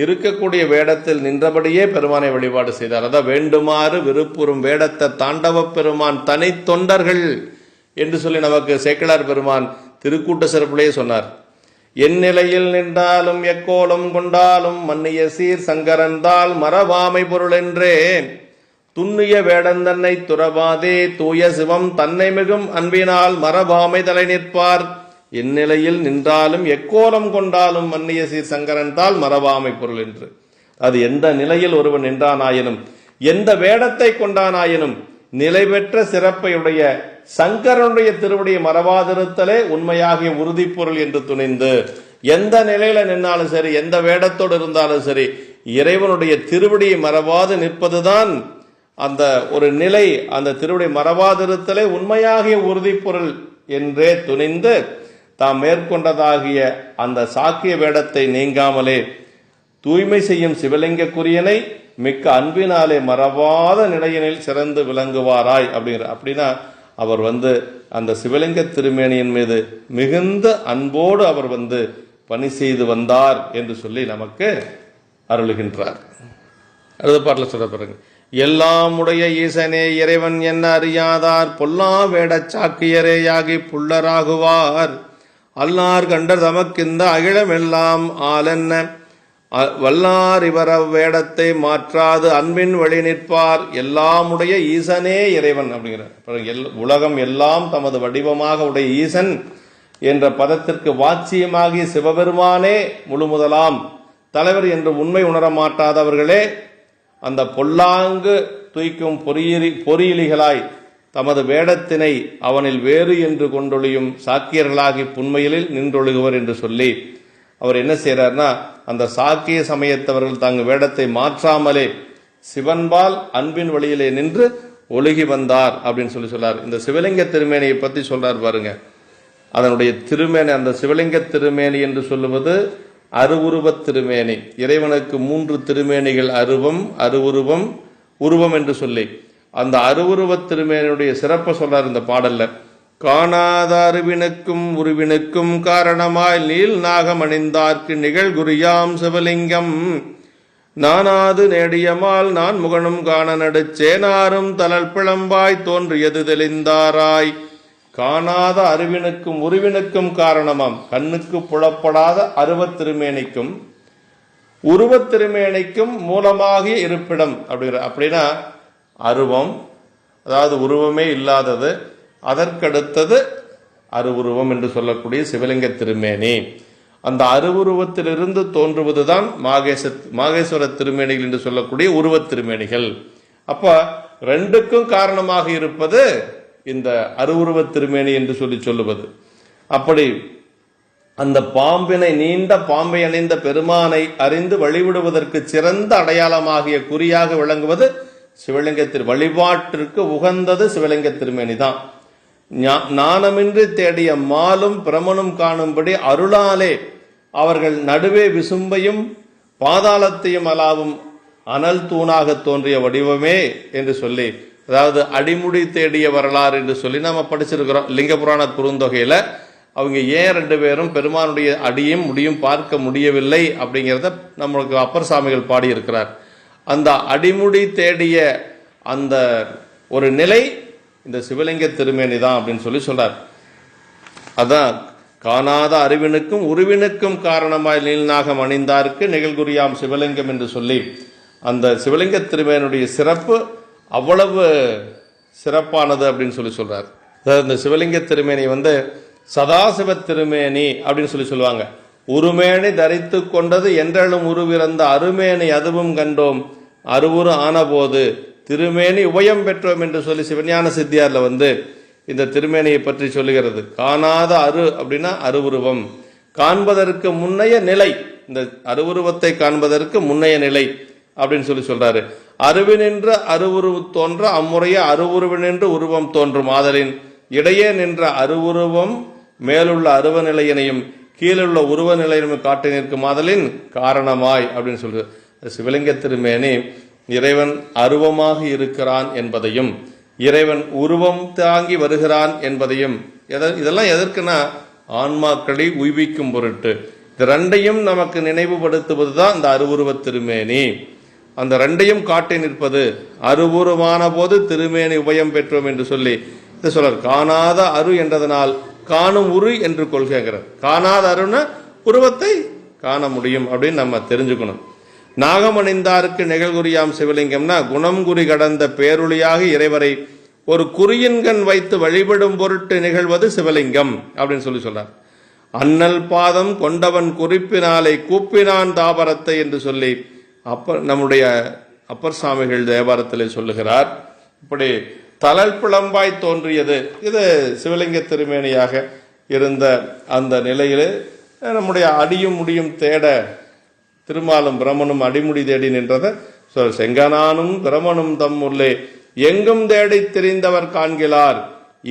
இருக்கக்கூடிய வேடத்தில் நின்றபடியே பெருமானை வழிபாடு செய்தார். அதான் வேண்டுமாறு விருப்புறும் வேடத்தை தாண்டவ பெருமான் தனி தொண்டர்கள் என்று சொல்லி நமக்கு சேக்கிழார் பெருமான் திருக்கூட்ட சிறப்புலேயே சொன்னார். என் நிலையில் நின்றாலும் எக்கோலம் கொண்டாலும் மன்னிய சீர் சங்கரந்தால் மறவாமை பொருள் என்றேன் துண்ணிய வேடந்தன்னை துறவாதே தூய சிவம் தன்னை மிகும் அன்பினால் மறவாமை தலை நிற்பார். என் நிலையில் நின்றாலும் எக்கோலம் கொண்டாலும் மன்னிய சீர் சங்கரந்தால் மறவாமை பொருள் என்று. அது எந்த நிலையில் ஒருவன் நின்றானாயினும் எந்த வேடத்தை கொண்டானாயினும் நிலை பெற்ற சிறப்பையுடைய சங்கரனுடைய திருவடியை மறவாதிருத்தலே உண்மையாகிய உறுதி பொருள் என்று துணிந்து எந்த நிலையில நின்னாலும் சரி, எந்த வேடத்தோடு இருந்தாலும் சரி, இறைவனுடைய திருவடியை மறவாது நிற்பதுதான் அந்த ஒரு நிலை. அந்த திருவடி மறவாதிருத்தலே உண்மையாகிய உறுதி பொருள் என்றே துணிந்து தாம் மேற்கொண்டதாகிய அந்த சாக்கிய வேடத்தை நீங்காமலே தூய்மை செய்யும் சிவலிங்க குறியனை மிக்க அன்பினாலே மறவாத நிலையினில் சிறந்து விளங்குவாராய் அப்படின்னா அவர் அந்த சிவலிங்க திருமேனியின் மீது மிகுந்த அன்போடு அவர் பணி செய்து வந்தார் என்று சொல்லி நமக்கு அருளுகின்றார். அடுத்த பாட்டில் சொல்ல பாருங்க. எல்லாம் உடைய ஈசனே இறைவன் என்ன அறியாதார் பொல்லா வேட சாக்கியரேயாகி புள்ளராகுவார் அல்லார் கண்டர் தமக்கிந்த அகிலமெல்லாம் ஆலென்ன வல்லார் இவர வேடத்தை மாற்றாது அன்பின் வழி நிற்பார் எல்லாமுடைய ஈசனே இறைவன் அப்படிங்கிற உலகம் எல்லாம் தமது வடிவமாக உடைய ஈசன் என்ற பதத்திற்கு வாட்சியமாகிய சிவபெருமானே முழு முதலாம் தலைவர் என்று உண்மை உணர மாட்டாதவர்களே அந்த பொல்லாங்கு தூய்க்கும் பொறியிலிகளாய் தமது வேடத்தினை அவனில் வேறு என்று கொண்டொழியும் சாக்கியர்களாகி புன்மையிலில் நின்றொழுகுவர் என்று சொல்லி அவர் என்ன செய்யறாருன்னா, அந்த சாக்கிய சமயத்தவர்கள் தங்கள் வேடத்தை மாற்றாமலே சிவன்பால் அன்பின் வழியிலே நின்று ஒழுகி வந்தார் அப்படின்னு சொல்றார். இந்த சிவலிங்க திருமேனியை பத்தி சொல்றார் பாருங்க. அதனுடைய திருமேனி, அந்த சிவலிங்க திருமேனி என்று சொல்லுவது அருவுருவ திருமேனி. இறைவனுக்கு 3 திருமேனிகள், அருவம், அருவுருவம், உருவம் என்று சொல்லி அந்த அருவுருவ திருமேனியுடைய சிறப்பை சொல்றார் இந்த பாடல்ல. காணாத அருவினுக்கும் உருவினுக்கும் காரணமாய் நீல் நாகம் அணிந்தார்க்கு நிகழ்குறியாம் சிவலிங்கம் நானாது நேடியமால் நான் முகனும் காண நடுச்சேனாரும் தளல் பிளம்பாய் தோன்றியது தெளிந்தாராய் காணாத அறிவினுக்கும் உருவினுக்கும் காரணமாம். கண்ணுக்கு புலப்படாத அருவத் திருமேனிக்கும் உருவத் திருமேனிக்கும் மூலமாகிய இருப்பிடம் அப்படின்னா அருவம், அதாவது உருவமே இல்லாதது, அதற்கடுத்தது அருவுருவம் என்று சொல்லக்கூடிய சிவலிங்க திருமேனி. அந்த அருவுருவத்திலிருந்து தோன்றுவதுதான் மாகேஸ்வர திருமேனிகள் என்று சொல்லக்கூடிய உருவத் திருமேனிகள். அப்ப ரெண்டுக்கும் காரணமாக இருப்பது இந்த அருவுருவத் திருமேனி என்று சொல்லுவது. அப்படி அந்த பாம்பினை, நீண்ட பாம்பை அணிந்த பெருமானை அறிந்து வழிவிடுவதற்கு சிறந்த அடையாளமாகிய குறியாக விளங்குவது சிவலிங்க வழிபாட்டிற்கு உகந்தது சிவலிங்க திருமேனி தான். ஞானமின்றி தேடிய மாலும் பிரமனும் காணும்படி அருளாலே அவர்கள் நடுவே விசும்பையும் பாதாளத்தையும் அலாவும் அனல் தூணாக தோன்றிய வடிவமே என்று சொல்லி, அதாவது அடிமுடி தேடிய வரலாறு என்று சொல்லி நாம படிச்சிருக்கிறோம் லிங்க புராண குறுந்தொகையில. அவங்க ஏன் 2 பேரும் பெருமானுடைய அடியும் முடியும் பார்க்க முடியவில்லை அப்படிங்கிறத நம்மளுக்கு அப்பர் சாமிகள் பாடியிருக்கிறார். அந்த அடிமுடி தேடிய அந்த ஒரு நிலை இந்த சிவலிங்க திருமேனி தான் அப்படின்னு சொல்லி சொல்றார். அதான் காணாத அறிவினுக்கும் உருவினுக்கும் காரணமாய் நீல்நாகம் அணிந்தார்க்கு நிகழ்குறியாம் சிவலிங்கம் என்று சொல்லி அந்த சிவலிங்க திருமேனுடைய சிறப்பு அவ்வளவு சிறப்பானது அப்படின்னு சொல்லி சொல்றார். அதாவது இந்த சிவலிங்க திருமேனி சதாசிவ திருமேனி அப்படின்னு சொல்லி சொல்லுவாங்க. உருமேனி தரித்து கொண்டது என்றெழும் உருவிறந்த அருமேனி அதுவும் கண்டோம் அருவுரு ஆனபோது திருமேனி உபயம் பெற்றோம் என்று சொல்லி சிவஞான சித்தியார்ல இந்த திருமேனியை பற்றி சொல்லுகிறது. காணாத அரு அப்படின்னா அருவுருவம், காண்பதற்கு முன்னைய நிலை, இந்த அருவுருவத்தை காண்பதற்கு முன்னைய நிலை அப்படின்னு சொல்லி சொல்றாரு. அருவினின்ற அருவுருவு தோன்ற அம்முறைய அருவுருவினின்று உருவம் தோன்றும் ஆதலின் இடையே நின்ற அருவுருவம் மேலுள்ள அருவ நிலையினையும் கீழுள்ள உருவ நிலையினையும் காட்டி நிற்கும் ஆதலின் காரணமாய் அப்படின்னு சொல்றது. சிவலிங்க திருமேனி இறைவன் அருவமாக இருக்கிறான் என்பதையும் இறைவன் உருவம் தாங்கி வருகிறான் என்பதையும், இதெல்லாம் எதற்குனா ஆன்மாக்களை உய்விக்கும் பொருட்டு. இது 2ஐயும் நமக்கு நினைவுபடுத்துவதுதான் இந்த அருவுருவ திருமேனி. அந்த 2ஐயும் காட்டி நிற்பது அருவுருவான போது திருமேனி உபயம் பெற்றோம் என்று சொல்லி இது சொல்றார். காணாத அரு என்றதனால் காணும் உரு என்று கொள்கைங்கிறார். காணாத அருன்னா உருவத்தை காண முடியும் அப்படின்னு நம்ம தெரிஞ்சுக்கணும். நாகமணிந்தாருக்கு நிகழ்குறியாம் சிவலிங்கம்னா குணம் குறி கடந்த பேருளியாக இறைவரை ஒரு குறியின்கண் வைத்து வழிபடும் பொருட்டு நிகழ்வது சிவலிங்கம் அப்படின்னு சொல்லி சொல்றார். அண்ணல் பாதம் கொண்டவன் குறிப்பினாலே கூப்பினான் தாபரத்தை என்று சொல்லி நம்முடைய அப்பர் சாமிகள் தேவாரத்திலே சொல்லுகிறார். இப்படி தளல் பிளம்பாய் தோன்றியது இது சிவலிங்க திருமேனியாக இருந்த அந்த நிலையிலே நம்முடைய அடியும் முடியும் தேட திருமாலும் பிரமனும் அடிமுடி தேடி நின்றத செங்கனானும் பிரமனும் தம்முள்ளே எங்கும் தேடி திரிந்தவர் காண்கிறார்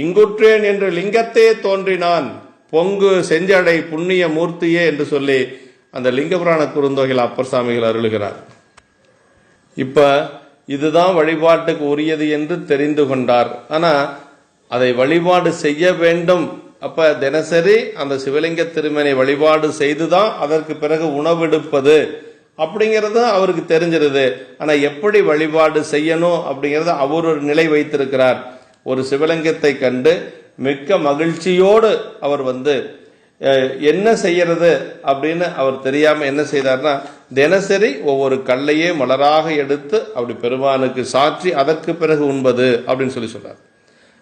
இங்குற்றேன் என்று லிங்கத்தே தோன்றினான் பொங்கு செஞ்சடை புண்ணிய மூர்த்தியே என்று சொல்லி அந்த லிங்க புராண குறுந்தொகையில் அப்பர் சாமிகள் அருளுகிறார். இப்ப இதுதான் வழிபாட்டுக்கு உரியது என்று தெரிந்து கொண்டார். ஆனா அதை வழிபாடு செய்ய வேண்டும். அப்ப தினசரி அந்த சிவலிங்க திருமேனி வழிபாடு செய்துதான் அதற்கு பிறகு உணவெடுப்பது அப்படிங்கிறது அவருக்கு தெரிஞ்சிருது. ஆனா எப்படி வழிபாடு செய்யணும் அப்படிங்கறத அவர் ஒரு நிலை வைத்திருக்கிறார். ஒரு சிவலிங்கத்தை கண்டு மிக்க மகிழ்ச்சியோடு அவர் என்ன செய்யறது அப்படின்னு அவர் தெரியாம என்ன செய்தார்னா தினசரி ஒவ்வொரு கல்லையே மலராக எடுத்து அப்படி பெருமானுக்கு சாற்றி அதற்கு பிறகு உண்பது அப்படின்னு சொல்லி சொல்றார்.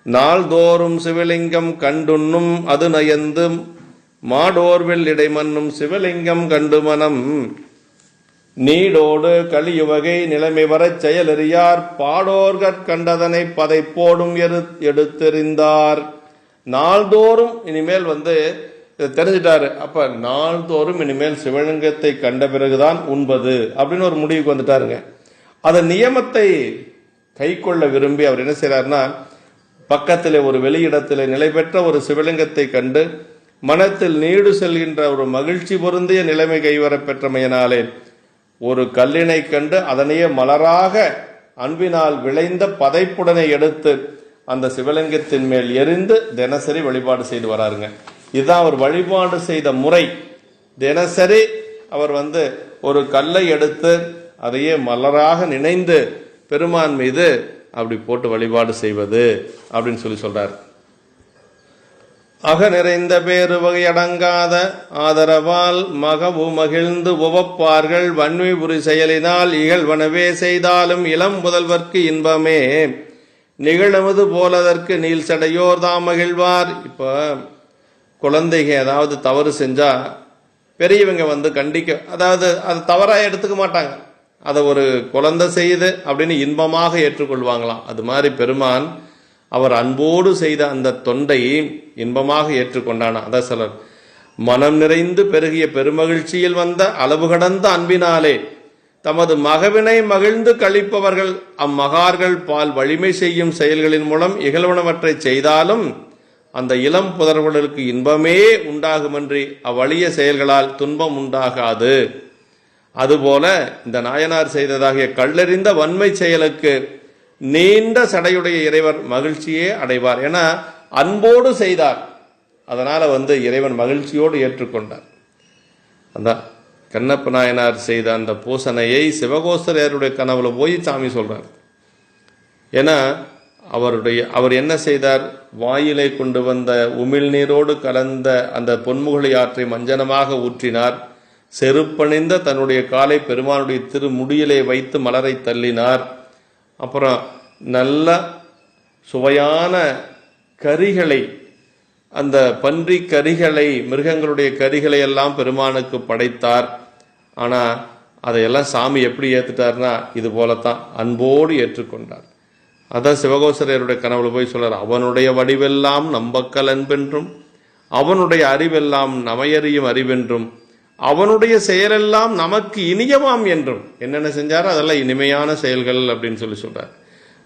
நாள்தோறும் சிவலிங்கம் கண்டுண்ணும் அது நயந்து மாடோர்வில் இடைமன்னும் சிவலிங்கம் கண்டு மனம் நீடோடு கலியுவகை நிலைமை வரச் செயலறியார் பாடோர்கற் கண்டதனை பதை போடும் எடுத்தெறிந்தார். நாள்தோறும் இனிமேல் தெரிஞ்சிட்டாரு. அப்ப நாள்தோறும் இனிமேல் சிவலிங்கத்தை கண்ட பிறகுதான் உண்பது அப்படின்னு ஒரு முடிவுக்கு வந்துட்டாருங்க. அந்த நியமத்தை கை கொள்ள விரும்பி அவர் என்ன செய்யறாருன்னா பக்கத்திலே ஒரு வெளியிடத்திலே நிலை பெற்ற ஒரு சிவலிங்கத்தை கண்டு மனத்தில் நீடு செல்கின்ற ஒரு மகிழ்ச்சி பொருந்திய நிலைமை கைவர பெற்றமையினாலே ஒரு கல்லினை கண்டு அதனையே மலராக அன்பினால் விளைந்த பதைப்புடனை எடுத்து அந்த சிவலிங்கத்தின் மேல் எரிந்து தினசரி வழிபாடு செய்து வராருங்க. இதுதான் அவர் வழிபாடு செய்த முறை. தினசரி அவர் ஒரு கல்லை எடுத்து அதையே மலராக நினைந்து பெருமான் மீது அப்படி போட்டு வழிபாடு செய்வது அப்படின்னு சொல்லி சொல்றார். அக நிறைந்த பேரு வகையடங்காத ஆதரவால் மகவு மகிழ்ந்து உவப்பார்கள் வன்மை புரி செயலினால் இகழ்வனவே செய்தாலும் இளம் முதல்வர்க்கு இன்பமே நிகழவது போலதற்கு நீல் சடையோர் தாம் மகிழ்வார். இப்போ குழந்தைங்க ஏதாவது தவறு செஞ்சா பெரியவங்க வந்து கண்டிக்க, அதாவது அது தவறாக எடுத்துக்க மாட்டாங்க, அதை ஒரு குழந்தை செய்யுது அப்படின்னு இன்பமாக ஏற்றுக்கொள்வாங்களாம். அது மாதிரி பெருமான் அவர் அன்போடு செய்த அந்த தொண்டை இன்பமாக ஏற்றுக்கொண்டானா. அதான் சிலர் மனம் நிறைந்து பெருகிய பெருமகிழ்ச்சியில் வந்த அளவு கடந்த அன்பினாலே தமது மகவினை மகிழ்ந்து கழிப்பவர்கள் அம்மகார்கள் பால் வலிமை செய்யும் செயல்களின் மூலம் இகழ்வனவற்றை செய்தாலும் அந்த இளம் புதல்வர்களுக்கு இன்பமே உண்டாகுமன்றி அவ்வலிய செயல்களால் துன்பம் உண்டாகாது. அதுபோல இந்த நாயனார் செய்ததாகிய கல்லறிந்த வன்மை செயலுக்கு நீண்ட சடையுடைய இறைவர் மகிழ்ச்சியே அடைவார். ஏன்னா அன்போடு செய்தார், அதனால இறைவன் மகிழ்ச்சியோடு ஏற்றுக்கொண்டார். அந்த கண்ணப்ப நாயனார் செய்த அந்த பூசணையை சிவகோசரையருடைய கனவுல போய் சாமி சொல்றார். ஏன்னா அவர் என்ன செய்தார், வாயிலை கொண்டு வந்த உமிழ்நீரோடு கலந்த அந்த பொன்முகலை ஆற்றை மஞ்சனமாக ஊற்றினார். செருப்பணிந்த தன்னுடைய காலை பெருமானுடைய திருமுடியிலே வைத்து மலரை தள்ளினார். அப்புறம் நல்ல சுவையான கறிகளை, அந்த பன்றி கறிகளை, மிருகங்களுடைய கறிகளை எல்லாம் பெருமானுக்கு படைத்தார். ஆனால் அதையெல்லாம் சாமி எப்படி ஏற்றுட்டார்னா இது போலத்தான் அன்போடு ஏற்றுக்கொண்டார். அதான் சிவகோசரையருடைய கனவுல போய் சொல்றார், அவனுடைய வடிவெல்லாம் நம்பக்கல் அன்பென்றும் அவனுடைய அறிவெல்லாம் நமையறியும் அறிவென்றும் அவனுடைய செயலெல்லாம் நமக்கு இனியமாம் என்றும். என்னென்ன செஞ்சாரோ அதெல்லாம் இனிமையான செயல்கள் அப்படின்னு சொல்றார்.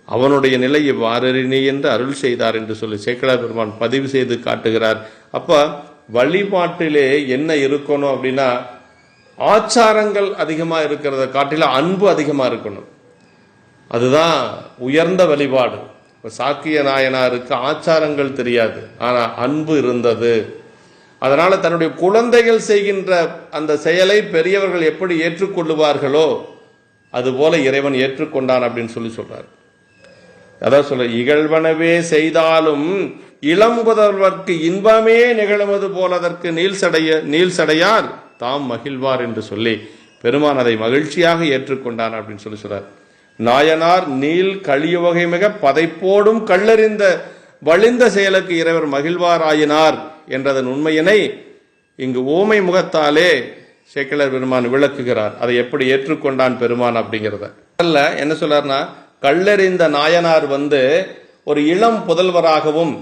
அவனுடைய நிலை இவ்வாறறினி என்று அருள் செய்தார் என்று சொல்லி சேக்கிழார் பெருமான் பதிவு செய்து காட்டுகிறார். அப்ப வழிபாட்டிலே என்ன இருக்கணும் அப்படின்னா, ஆச்சாரங்கள் அதிகமா இருக்கிறத காட்டில அன்பு அதிகமா இருக்கணும். அதுதான் உயர்ந்த வழிபாடு. சாக்கிய நாயனாருக்கு ஆச்சாரங்கள் தெரியாது, ஆனா அன்பு இருந்தது. அதனால தன்னுடைய குழந்தைகள் செய்கின்ற அந்த செயலை பெரியவர்கள் எப்படி ஏற்றுக்கொள்ளுவார்களோ அதுபோல இறைவன் ஏற்றுக்கொண்டான் அப்படின்னு சொல்றார். அதான் சொல்ற, இகழ்வனவே செய்தாலும் இளம் புதல்வர்க்கு இன்பமே நிகழுவது போல அதற்கு நீல் சடையார் தாம் மகிழ்வார் என்று சொல்லி பெருமான் அதை மகிழ்ச்சியாக ஏற்றுக்கொண்டான் அப்படின்னு சொல்றார். நாயனார் நீல் கழியுவகை மிக பதைப்போடும் கல்லறிந்த வலிந்த செயலுக்கு இறைவர் மகிழ்வார் ஆயினார் என்றதன் உண்மையினை இங்கு ஓமை முகத்தாலே சேக்கிழார் பெருமான் விளக்குகிறார். அதை எப்படி ஏற்றுக்கொண்டான் பெருமான் அப்படிங்கிறத. அல்ல என்ன சொல்றாருன்னா, கல்லறிந்த நாயனார் ஒரு இளம் புதல்வராகவும்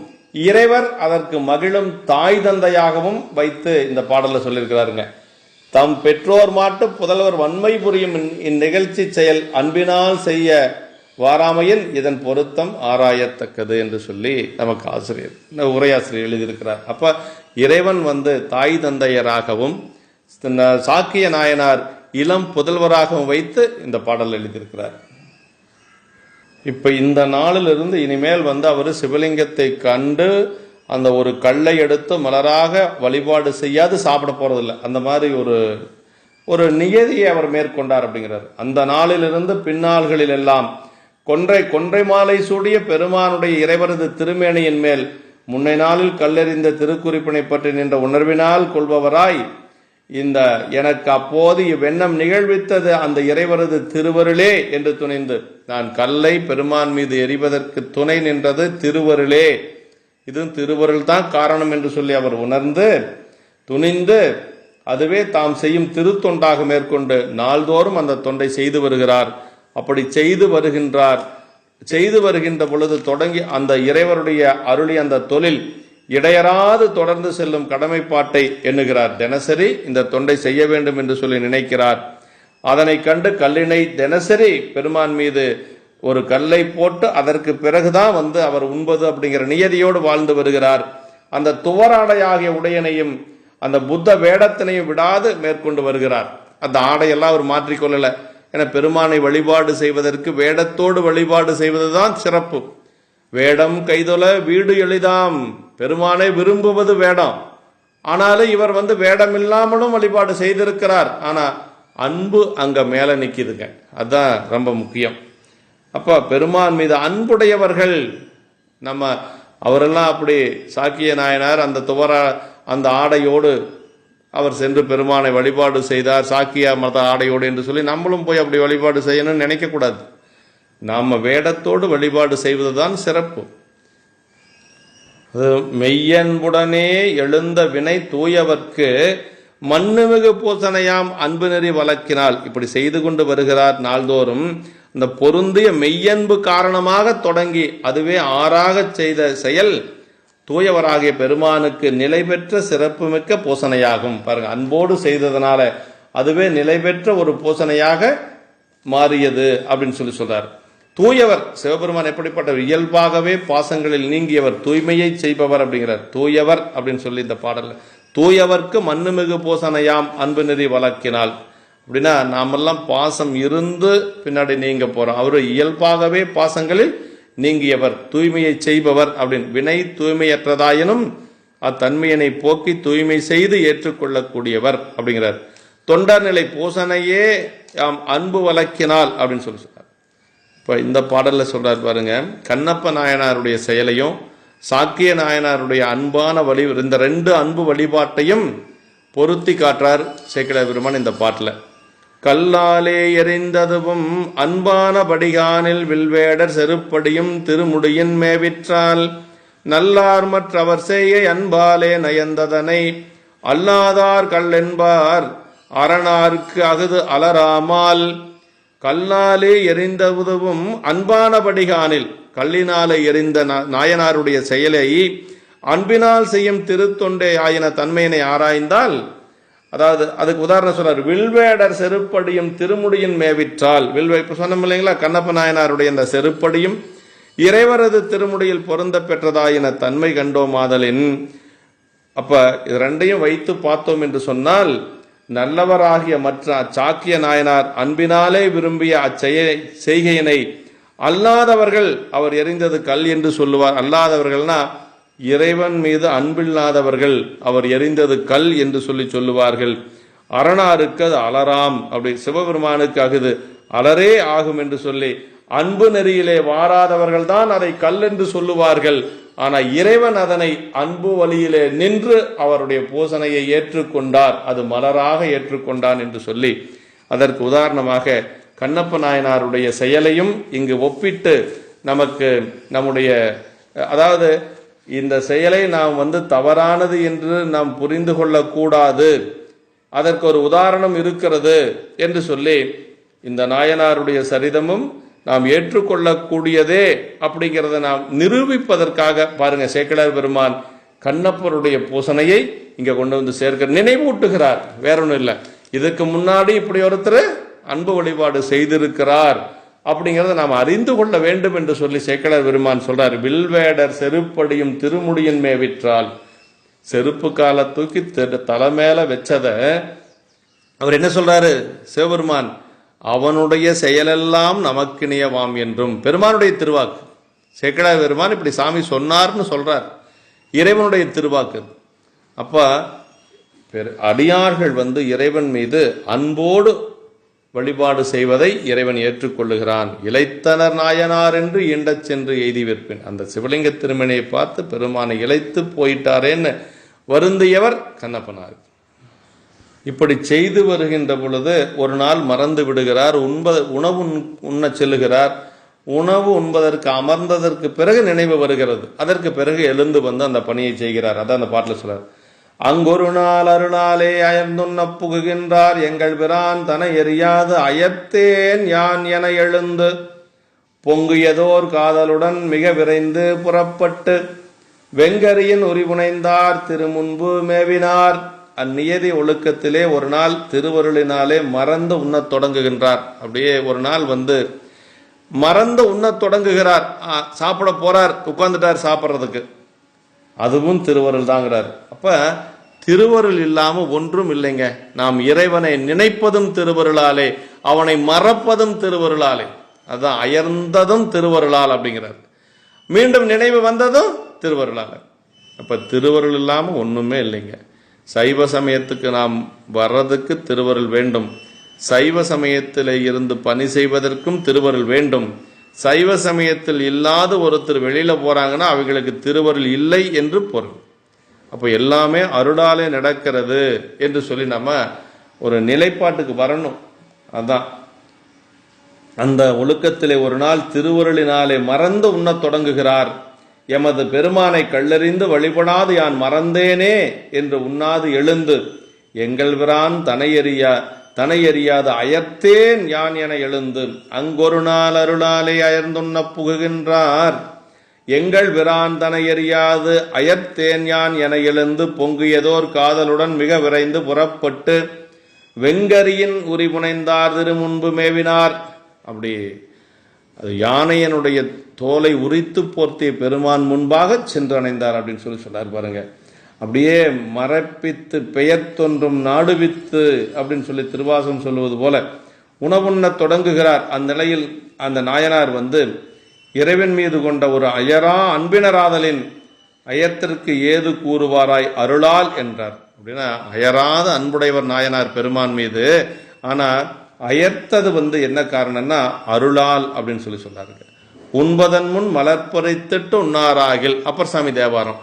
இறைவர் அதற்கு மகிழும் தாய் தந்தையாகவும் வைத்து இந்த பாடல சொல்லியிருக்கிறாருங்க. தம் பெற்றோர் மாட்டு புதல்வர் வன்மை புரியும் இந்நிகழ்ச்சி செயல் அன்பினால் செய்ய வாராமையின் இதன் பொருத்தம் ஆராயத்தக்கது என்று சொல்லி நமக்கு ஆசிரியர் உரையாசிரியர் எழுதியிருக்கிறார். அப்ப இறைவன் தாய் தந்தையராகவும் சாக்கிய நாயனார் இளம் புதல்வராகவும் வைத்து இந்த பாடல் எழுதியிருக்கிறார். இப்ப இந்த நாளிலிருந்து இனிமேல் அவர் சிவலிங்கத்தை கண்டு அந்த ஒரு கல்லை எடுத்து மலராக வழிபாடு செய்யாது சாப்பிட போறதில்லை. அந்த மாதிரி ஒரு நியதியை அவர் மேற்கொண்டார் அப்படிங்கிறார். அந்த நாளிலிருந்து பின்னாள்களில் எல்லாம் கொன்றை மாலை சூடிய பெருமானுடைய இறைவரது திருமேனியின் மேல் முன்னை நாளில் கல்லெறிந்த திருக்குறிப்பினை பற்றி நின்ற உணர்வினால் கொள்பவராய் இந்த எனக்கு அப்போது இவ்வெண்ணம் நிகழ்வித்தது அந்த இறைவரது திருவருளே என்று துணிந்து நான் கல்லை பெருமான் மீது எறிவதற்கு துணை நின்றது திருவருளே, இது திருவருள் தான் காரணம் என்று சொல்லி அவர் உணர்ந்து துணிந்து அதுவே தாம் செய்யும் திருத்தொண்டாக மேற்கொண்டு நாள்தோறும் அந்த தொண்டை செய்து வருகிறார். அப்படி செய்து வருகின்ற பொழுது தொடங்கி அந்த இறைவருடைய அருளி அந்த தொழில் இடையறாது தொடர்ந்து செல்லும் கடமைப்பாட்டை எண்ணுகிறார். தினசரி இந்த தொண்டை செய்ய வேண்டும் என்று சொல்லி நினைக்கிறார். அதனை கண்டு கல்லினை தினசரி பெருமான் மீது ஒரு கல்லை போட்டு அதற்கு பிறகுதான் அவர் உண்பது அப்படிங்கிற நியதியோடு வாழ்ந்து வருகிறார். அந்த துவராடையாகிய உடையனையும் அந்த புத்த வேடத்தினையும் விடாது மேற்கொண்டு வருகிறார். அந்த ஆடையெல்லாம் அவர் மாற்றிக்கொள்ளல. என பெருமானை வழிபாடு செய்வதற்கு வேடத்தோடு வழிபாடு செய்வதுதான் சிறப்பு. வேடம் கைதொல வீடு எளிதாம், பெருமானை விரும்புவது வேடம். ஆனாலும் இவர் வேடம் இல்லாமலும் வழிபாடு செய்திருக்கிறார். ஆனா அன்பு அங்க மேல நிக்குதுங்க, அதுதான் ரொம்ப முக்கியம். அப்ப பெருமான் மீது அன்புடையவர்கள் நம்ம அவரெல்லாம் அப்படி சாக்கிய நாயனார் அந்த ஆடையோடு அவர் சென்று பெருமானை வழிபாடு செய்தார், சாக்கிய மத ஆடையோடு என்று சொல்லி நம்மளும் போய் அப்படி வழிபாடு செய்யணும்னு நினைக்கக்கூடாது. நாம வேடத்தோடு வழிபாடு செய்வதுதான் சிறப்பு. மெய்யன்புடனே எழுந்த வினை தூயவர்க்கு மண்ணுமிகு பூசனையாம் அன்பு நெறி வழக்கினால் இப்படி செய்து கொண்டு வருகிறார். நாள்தோறும் இந்த பொருந்திய மெய்யன்பு காரணமாக தொடங்கி அதுவே ஆறாக செய்த செயல் தூயவராகிய பெருமானுக்கு நிலை பெற்ற சிறப்புமிக்க பூசனையாகும். பாருங்க, அன்போடு செய்ததனால அதுவே நிலை பெற்ற ஒரு பூசனையாக மாறியது அப்படின்னு சொல்றார். தூயவர் சிவபெருமான் எப்படிப்பட்டவர்? இயல்பாகவே பாசங்களில் நீங்கியவர், தூய்மையை செய்பவர் அப்படிங்கிறார். தூயவர் அப்படின்னு சொல்லி இந்த பாடல்ல தூயவர்க்கு மண்ணுமிகு பூசனையாம் அன்பு நெறி வழக்கினால் அப்படின்னா நாமெல்லாம் பாசம் இருந்து பின்னாடி நீங்க போறோம். அவரு இயல்பாகவே பாசங்களில் நீங்கியவர், தூய்மையை செய்பவர் அப்படின்னு. வினை தூய்மையற்றதாயினும் அத்தன்மையினை போக்கி தூய்மை செய்து ஏற்றுக்கொள்ளக்கூடியவர் அப்படிங்கிறார். தொண்டர் நிலை பூசனையே அன்பு வழக்கினால் அப்படின்னு சொல்றார். இப்போ இந்த பாடல்ல சொல்றார் பாருங்க, கண்ணப்ப நாயனாருடைய செயலையும் சாக்கிய நாயனாருடைய அன்பான இந்த ரெண்டு அன்பு வழிபாட்டையும் பொருத்தி காட்டுறார் சேக்கிழார் பெருமான் இந்த பாட்டில். கல்லாலே எறிந்ததுவும் அன்பான படிகானில் வில்வேடர் செருப்படியும் திருமுடியின் மேவிற்றால் நல்லார் மற்றவர் செய்ய அன்பாலே நயந்ததனை அல்லாதார் கல்லென்பார் அரணார்க்கு அகுது அலராமால். கல்லாலே எறிந்த உதவும் அன்பான படிகானில் கல்லினாலே எறிந்த நாயனாருடைய செயலை அன்பினால் செய்யும் திருத்தொண்டே ஆயின தன்மையினை ஆராய்ந்தால், அதாவது அதுக்கு உதாரணம் சொல்றார், வில்வேடர் செருப்படியும் திருமுடியின் மேவிற்றால். இப்ப சொன்னோம் இல்லைங்களா, கண்ணப்ப நாயனாருடைய அந்த செருப்படியும் இறைவரது திருமுடியில் பொருந்த பெற்றதாயின தன்மை கண்டோம் ஆதலின். அப்ப இது ரெண்டையும் வைத்து பார்த்தோம் என்று சொன்னால், நல்லவராகிய மற்ற அச்சாக்கிய நாயனார் அன்பினாலே விரும்பிய செய்கையினை அல்லாதவர்கள் அவர் எறிந்தது கல் என்று சொல்லுவார். அல்லாதவர்கள்னா இறைவன் மீது அன்பில்லாதவர்கள் அவர் எறிந்தது கல் என்று சொல்லுவார்கள். அரணாருக்கு அது அலராம், அப்படி சிவபெருமானுக்கு அகுது அலரே ஆகும் என்று சொல்லி அன்பு நெறியிலே வாராதவர்கள் தான் அதை கல் என்று சொல்லுவார்கள். ஆனா இறைவன் அதனை அன்பு வழியிலே நின்று அவருடைய பூசனையை ஏற்றுக்கொண்டார், அது மலராக ஏற்றுக்கொண்டான் என்று சொல்லி அதற்கு உதாரணமாக கண்ணப்ப நாயனாருடைய செயலையும் இங்கு ஒப்பிட்டு நமக்கு நம்முடைய, அதாவது இந்த செயலை நாம் தவறானது என்று நாம் புரிந்து கொள்ளக்கூடாது, அதற்கு ஒரு உதாரணம் இருக்கிறது என்று சொல்லி இந்த நாயனாருடைய சரிதமும் நாம் ஏற்றுக்கொள்ளக்கூடியதே அப்படிங்கிறத நாம் நிரூபிப்பதற்காக பாருங்க, சேக்கிழார் பெருமான் கண்ணப்பருடைய பூசனையை இங்க கொண்டு வந்து சேர்க்க நினைவூட்டுகிறார். வேற ஒன்றும் இல்லை, இதுக்கு முன்னாடி இப்படி ஒருத்தர் அன்பு வழிபாடு செய்திருக்கிறார் அப்படிங்கிறத நாம் அறிந்து கொள்ள வேண்டும் என்று சொல்லி சேக்கிழார் பெருமான் சொல்றார். வில்வேடர் செருப்படியும் திருமுடியின் மேவிற்றால். செருப்பு கால தூக்கி தலைமையில வச்சத அவர் என்ன சொல்றாரு சிவபெருமான், அவனுடைய செயலெல்லாம் நமக்கினியவாம் என்றும். பெருமானுடைய திருவாக்கு, சேக்கிழார் பெருமான் இப்படி சாமி சொன்னார்னு சொல்றார், இறைவனுடைய திருவாக்கு. அப்ப அடியார்கள் இறைவன் மீது அன்போடு வழிபாடு செய்வதை இறைவன் ஏற்றுக்கொள்ளுகிறான். இளைத்தனர் நாயனார் என்று ஈண்டச் சென்று எய்தி விற்பின். அந்த சிவலிங்க திருமணியை பார்த்து பெருமானை இழைத்து போயிட்டாரேன்னு வருந்தியவர் கண்ணப்பனார். இப்படி செய்து வருகின்ற பொழுது ஒரு நாள் மறந்து விடுகிறார். உணவு உண்ண செல்லுகிறார். உணவு உண்பதற்கு அமர்ந்ததற்கு பிறகு நினைவு வருகிறது. அதற்கு பிறகு எழுந்து அந்த பணியை செய்கிறார். அதான் அந்த பாட்டில் சொல்றார், அங்கொரு நாள் அருளாலே அயர்ந்துண்ண புகுகின்றார் எங்கள் பிரான் தன எரியாது அயர்த்தேன் யான் என எழுந்து பொங்கியதோர் காதலுடன் மிக விரைந்து புறப்பட்டு வெங்கரியின் உரிபுனைந்தார் திருமுன்பு மேவினார். அந்நியதி ஒழுக்கத்திலே ஒரு நாள் திருவருளினாலே மறந்து உண்ணத் தொடங்குகின்றார். அப்படியே ஒரு நாள் மறந்து உண்ணத் தொடங்குகிறார். சாப்பிட போறார், உட்கார்ந்துட்டார் சாப்பிட்றதுக்கு. அதுவும் திருவருள் தாங்கிறார். அப்ப திருவருள் இல்லாம ஒன்றும் இல்லைங்க. நாம் இறைவனை நினைப்பதும் திருவருளாலே, அவனை மறப்பதும் திருவருளாலே. அதுதான் அயர்ந்ததும் திருவருளால் அப்படிங்கிறார். மீண்டும் நினைவு வந்ததும் திருவருளால. அப்ப திருவருள் இல்லாம ஒண்ணுமே இல்லைங்க. சைவ சமயத்துக்கு நாம் வர்றதுக்கு திருவருள் வேண்டும். சைவ சமயத்திலே இருந்து பணி செய்வதற்கும் திருவருள் வேண்டும். சைவ சமயத்தில் இல்லாத ஒருத்தர் வெளியில போறாங்கன்னா அவங்களுக்கு திருவருள் இல்லை என்று பொருள். அப்போ எல்லாமே அருளாலே நடக்கிறது என்று சொல்லி நம்ம ஒரு நிலைப்பாட்டுக்கு வரணும். அதான் அந்த ஒழுக்கத்திலே ஒரு நாள் திருவருளினாலே மறந்து உண்ணத் தொடங்குகிறார். எமது பெருமானை கல்லறிந்து வழிபடாது யான் மறந்தேனே என்று உண்ணாது எழுந்து எங்கள் பிரான் தனையறியாத அயர்த்தேன் யான் என எழுந்து அங்கொரு நாள் அருளாலே அயர்ந்துண்ண புகுகின்றார். எங்கள் பிரான் தனையறியாது அயர்த்தேன் யான் என எழுந்து பொங்கியதோர் காதலுடன் மிக விரைந்து புறப்பட்டு வெங்கரியின் உரிபுனைந்தார் திரு முன்பு மேவினார். அப்படி அது யானையனுடைய தோலை உரித்து போர்த்திய பெருமான் முன்பாக சென்றடைந்தார் அப்படின்னு சொல்றார் பாருங்க. அப்படியே மரப்பித்து பெயர் தோன்றும் நாடுவித்து அப்படின்னு சொல்லி திருவாசகம் சொல்லுவது போல உணவுண்ண தொடங்குகிறார். அந்த நிலையில் அந்த நாயனார் இறைவன் மீது கொண்ட ஒரு அயரா அன்பினராதலின் அயத்திற்கு ஏது கூறுவாராய் அருளால் என்றார். அப்படின்னா அயராத அன்புடையவர் நாயனார் பெருமான் மீது. ஆனா அயர்த்தது என்ன காரணம்னா அருளால் அப்படின்னு சொல்லி சொன்னாருங்க. உண்பதன் முன் மலர்பறைத்திட்டு உண்ணாராகில் அப்பர் சாமி தேவாரம்.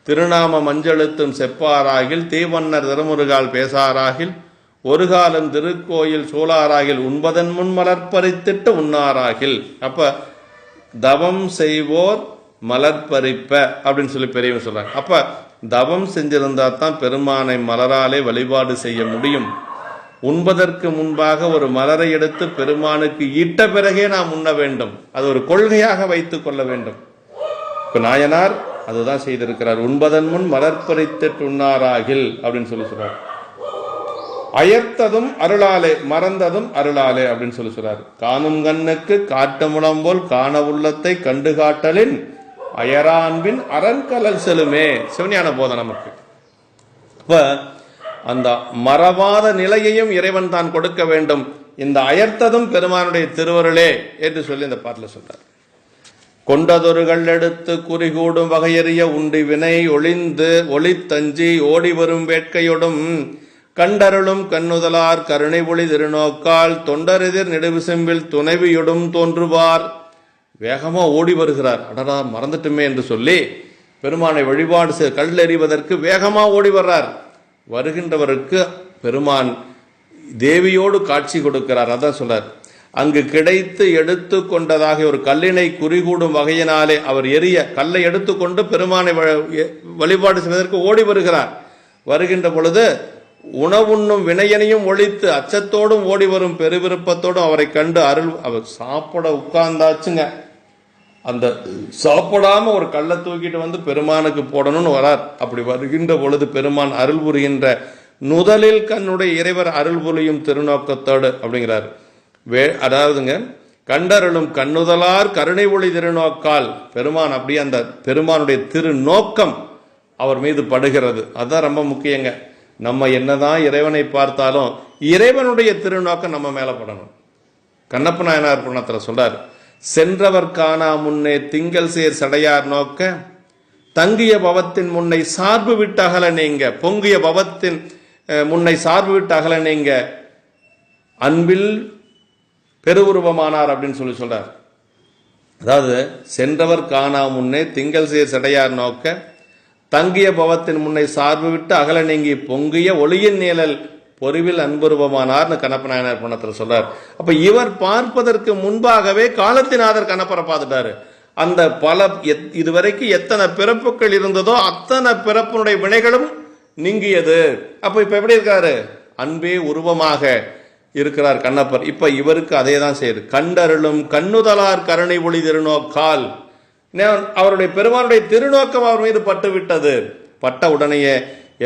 திருநாம மஞ்சளுத்தும் செப்பாராகில் தீவன்னர் திருமுருகால் பேசாராகில் ஒரு காலம் திருக்கோயில் சூழாராகில் உண்பதன் முன் மலர்பறித்திட்டு உண்ணாராகில். அப்ப தவம் செய்வோர் மலர்பறிப்ப அப்படின்னு சொல்லி பெரியவங்க சொல்றாங்க. அப்ப தவம் செஞ்சிருந்தா தான் பெருமானை மலராலே வழிபாடு செய்ய முடியும். உண்பதற்கு முன்பாக ஒரு மலரை எடுத்து பெருமானுக்கு ஈட்ட பிறகே நாம் உண்ண வேண்டும். அது ஒரு கொள்கையாக வைத்துக் கொள்ள வேண்டும். இப்ப நாயனார் அதுதான் செய்திருக்கிறார். உண்பதன் முன் மலர்பறித்திட்டு உண்ணாராகில் அப்படின்னு சொல்லி சொல்றார். அயர்த்ததும் அருளாலே மறந்ததும் அருளாலே அப்படின்னு சொல்லி சொல்றாரு. காணும் கண்ணுக்கு காட்டு முடம் போல் காண உள்ளத்தை கண்டு காட்டலின் அயரா அன்பின் அரண்கலல் செலுமே சிவஞான போதம் நமக்கு. இப்ப அந்த மறவாத நிலையையும் இறைவன் தான் கொடுக்க வேண்டும். இந்த அயர்த்ததும் பெருமானுடைய திருவருளே என்று சொல்லி இந்த பாட்டில் சொல்றார். கொண்டதொருகள் எடுத்து குறிகூடும் வகையறிய உண்டி வினை ஒளிந்து ஒளித்தஞ்சி ஓடி வரும் வேட்கையோடும் கண்டருளும் கண்ணுதலார் கருணை ஒளி திருநோக்கால் தொண்டரெதிர் நெடுவிசம்பில் துணைவியொடும் தோன்றுவார். வேகமா ஓடி வருகிறார். அடடா மறந்துட்டுமே என்று சொல்லி பெருமானை வழிபாடு கல்லெறிவதற்கு வேகமா ஓடி வர்றார். வருகின்றவருக்கு பெருமான் தேவியோடு காட்சி கொடுக்கிறார். அதான் சொல்றார். அங்கு கிடைத்து எடுத்து கொண்டதாக ஒரு கல்லினை குறிகூடும் வகையினாலே அவர் எரிய கல்லை எடுத்துக்கொண்டு பெருமானை வழிபாடு செய்வதற்கு ஓடி வருகிறார். வருகின்ற பொழுது உணவுண்ணும் வினையனையும் ஒழித்து அச்சத்தோடும் ஓடி வரும் பெருவிருப்பத்தோடும் அவரை கண்டு அருள். அவர் சாப்பிட உட்கார்ந்தாச்சுங்க. அந்த சாப்பிடாம ஒரு கல்லை தூக்கிட்டு பெருமானுக்கு போடணும்னு வரார். அப்படி வருகின்ற பொழுது பெருமான் அருள் புரிகின்ற நுதலில் கண்ணுடைய இறைவர் அருள் புரியும் திருநோக்கத்தோடு அப்படிங்கிறார். அதாவதுங்க கண்டருளும் கண்ணுதலார் கருணை ஒளி திருநோக்கால் பெருமான் அப்படியே அந்த பெருமானுடைய திருநோக்கம் அவர் மீது படுகிறது. அதுதான் ரொம்ப முக்கியங்க. நம்ம என்னதான் இறைவனை பார்த்தாலும் இறைவனுடைய திருநோக்கம் நம்ம மேல படணும். கண்ணப்ப நாயனார் புராணத்துல சொல்றார். சென்றவர் காணா முன்னே திங்கள் சேர் சடையார் நோக்க தங்கிய பவத்தின் முன்னை சார்பு விட்டு அகல நீங்க பொங்கிய பவத்தின் முன்னை சார்பு விட்டு அகல நீங்க அன்பில் பெருவுருவமானார் அப்படின்னு சொல்லி சொல்றார். அதாவது சென்றவர் காணா முன்னே திங்கள் சேர் சடையார் நோக்க தங்கிய பவத்தின் முன்னை சார்பு விட்டு அகல நீங்கி பொங்கிய ஒளியின் நீழல் பொறிவில் அன்புருவமானார்னு கண்ணப்ப நாயனார் புராணத்தில் சொல்றார். அப்ப இவர் பார்ப்பதற்கு முன்பாகவே காலத்தினாதர் கண்ணப்பரை பார்த்துட்டாரு. அந்த பல இதுவரைக்கும் எத்தனை பிறப்புகள் இருந்ததோ அத்தனை பிறப்பினுடைய வினைகளும் நீங்கியது. அப்ப இப்ப எப்படி இருக்காரு? அன்பே உருவமாக இருக்கிறார் கண்ணப்பர். இப்ப இவருக்கு அதே தான் செய்யுது. கண்டருளும் கண்ணுதலார் கருணை ஒளி திருநோக்கால் அவருடைய பெருமானுடைய திருநோக்கம் அவர் மீது பட்டு விட்டது. பட்ட உடனேயே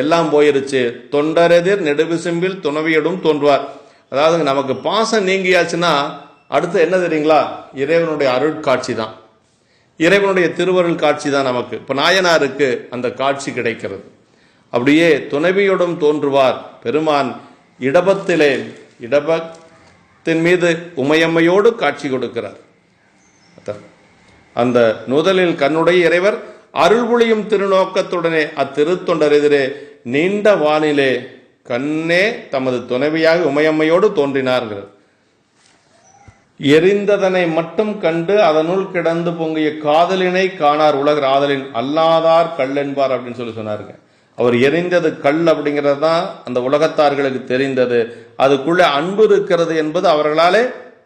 எல்லாம் போயிருச்சு. தொண்டரெதிர் நெடுவிசும்பில் துணவியடும் தோன்றுவார். அதாவது நமக்கு பாசம் நீங்கியாச்சுன்னா அடுத்து என்ன தெரியுங்களா? இறைவனுடைய அருட்காட்சி தான், இறைவனுடைய திருவருள் காட்சி தான் நமக்கு. இப்ப நாயனாருக்கு அந்த காட்சி கிடைக்கிறது. அப்படியே துணைவியோடும் தோன்றுவார். பெருமான் இடபத்தின் மீது உமையம்மையோடு காட்சி கொடுக்கிறார். அந்த நுதலில் கண்ணுடைய இறைவர் அருள் புளியும் திருநோக்கத்துடனே அத்திருத்தொண்டர் எதிரே நீண்ட வானிலே கண்ணே தமது துணைவியாக உமையம்மையோடு தோன்றினார்கள். எரிந்ததனை மட்டும் கண்டு அதனுள் கிடந்து பொங்கிய காதலினை காணார் உலகர் ஆதலின் அல்லாதார் கல் என்பார் அப்படின்னு சொன்னாருங்க. அவர் எரிந்தது கல் அப்படிங்கிறது தான் அந்த உலகத்தார்களுக்கு தெரிந்தது. அதுக்குள்ள அன்பு இருக்கிறது என்பது அவர்களாலே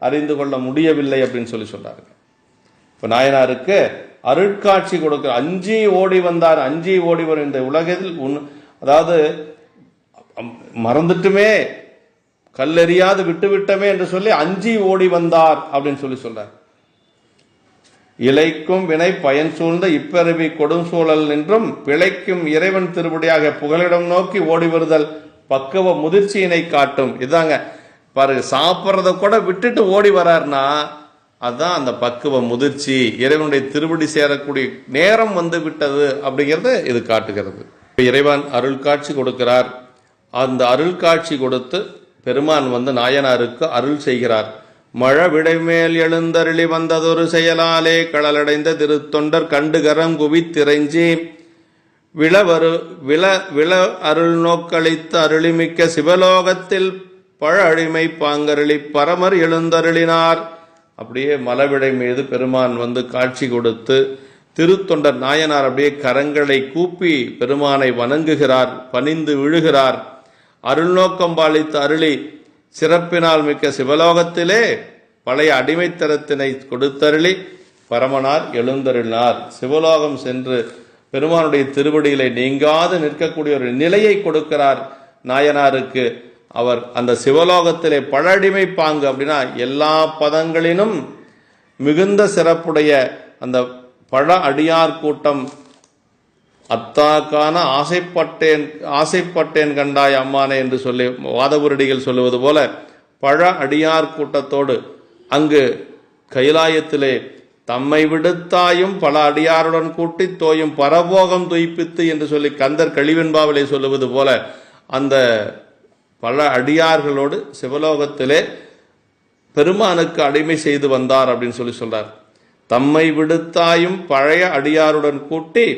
அறிந்து கொள்ள முடியவில்லை அப்படின்னு சொல்றாருங்க. இப்ப நாயனாருக்கு அருட்காட்சி கொடுக்கிற அஞ்சி ஓடி வந்தார், அஞ்சி ஓடி வரும் இந்த உலகில் அதாவது மறந்துட்டுமே கல்லெறியாது விட்டுவிட்டமே என்று சொல்லி அஞ்சி ஓடி வந்தார் அப்படின்னு சொல்றார். இலைக்கும் வினை பயன் சூழ்ந்த இப்பிறவி கொடும் சூழல் நின்றும் பிழைக்கும் இறைவன் திருப்படியாக புகலிடம் நோக்கி ஓடி வருதல் பக்குவ முதிர்ச்சியினை காட்டும். இதாங்க பாருங்க, சாப்பிட்றத கூட விட்டுட்டு ஓடி வரார்னா அதுதான் அந்த பக்குவ முதிர்ச்சி, இறைவனுடைய திருவடி சேரக்கூடிய நேரம் வந்து விட்டது அப்படிங்கிறத இது காட்டுகிறது. இறைவன் அருள் காட்சி கொடுக்கிறார். அந்த அருள் காட்சி கொடுத்து பெருமான் நாயனாருக்கு அருள் செய்கிறார். மழ விடைமேல் எழுந்தருளி வந்ததொரு செயலாலே கடலடைந்த திருத்தொண்டர் கண்டு கரம் குவித்திரைஞ்சி விள அருள் நோக்களித்து அருளிமிக்க சிவலோகத்தில் பழ அழிமை பாங்கருளி பரமர் எழுந்தருளினார். அப்படியே மலவிடை மீது பெருமான் காட்சி கொடுத்து திருத்தொண்டர் நாயனார் அப்படியே கரங்களை கூப்பி பெருமானை வணங்குகிறார், பணிந்து விழுகிறார். அருள் நோக்கம் பாலித்து அருளி சிறப்பினால் மிக்க சிவலோகத்திலே பழைய அடிமைத்தரத்தினை கொடுத்தருளி பரமனார் எழுந்தருளினார். சிவலோகம் சென்று பெருமானுடைய திருவடியிலே நீங்காது நிற்கக்கூடிய ஒரு நிலையை கொடுக்கிறார் நாயனாருக்கு. அவர் அந்த சிவலோகத்திலே பழடிமை பாங்கு அப்படின்னா எல்லா பதங்களிலும் மிகுந்த சிறப்புடைய அந்த பழ அடியார் கூட்டம் அத்தாக்கான ஆசைப்பட்டேன் கண்டாய் அம்மானே என்று சொல்லி வாதபுரடிகள் சொல்லுவது போல பழ அடியார் கூட்டத்தோடு அங்கு கைலாயத்திலே தம்மை விடுத்தாயும் பல அடியாருடன் கூட்டி தோயும் பரபோகம் துய்ப்பித்து என்று சொல்லி கந்தர் கழிவென்பாவிலே சொல்லுவது போல அந்த பல அடியார்களோடு சிவலோகத்திலே பெருமானுக்கு அடிமை செய்து வந்தார் அப்படின்னு சொல்றார். தம்மை விடுத்தாயும் பழைய அடியாருடன் கூட்டி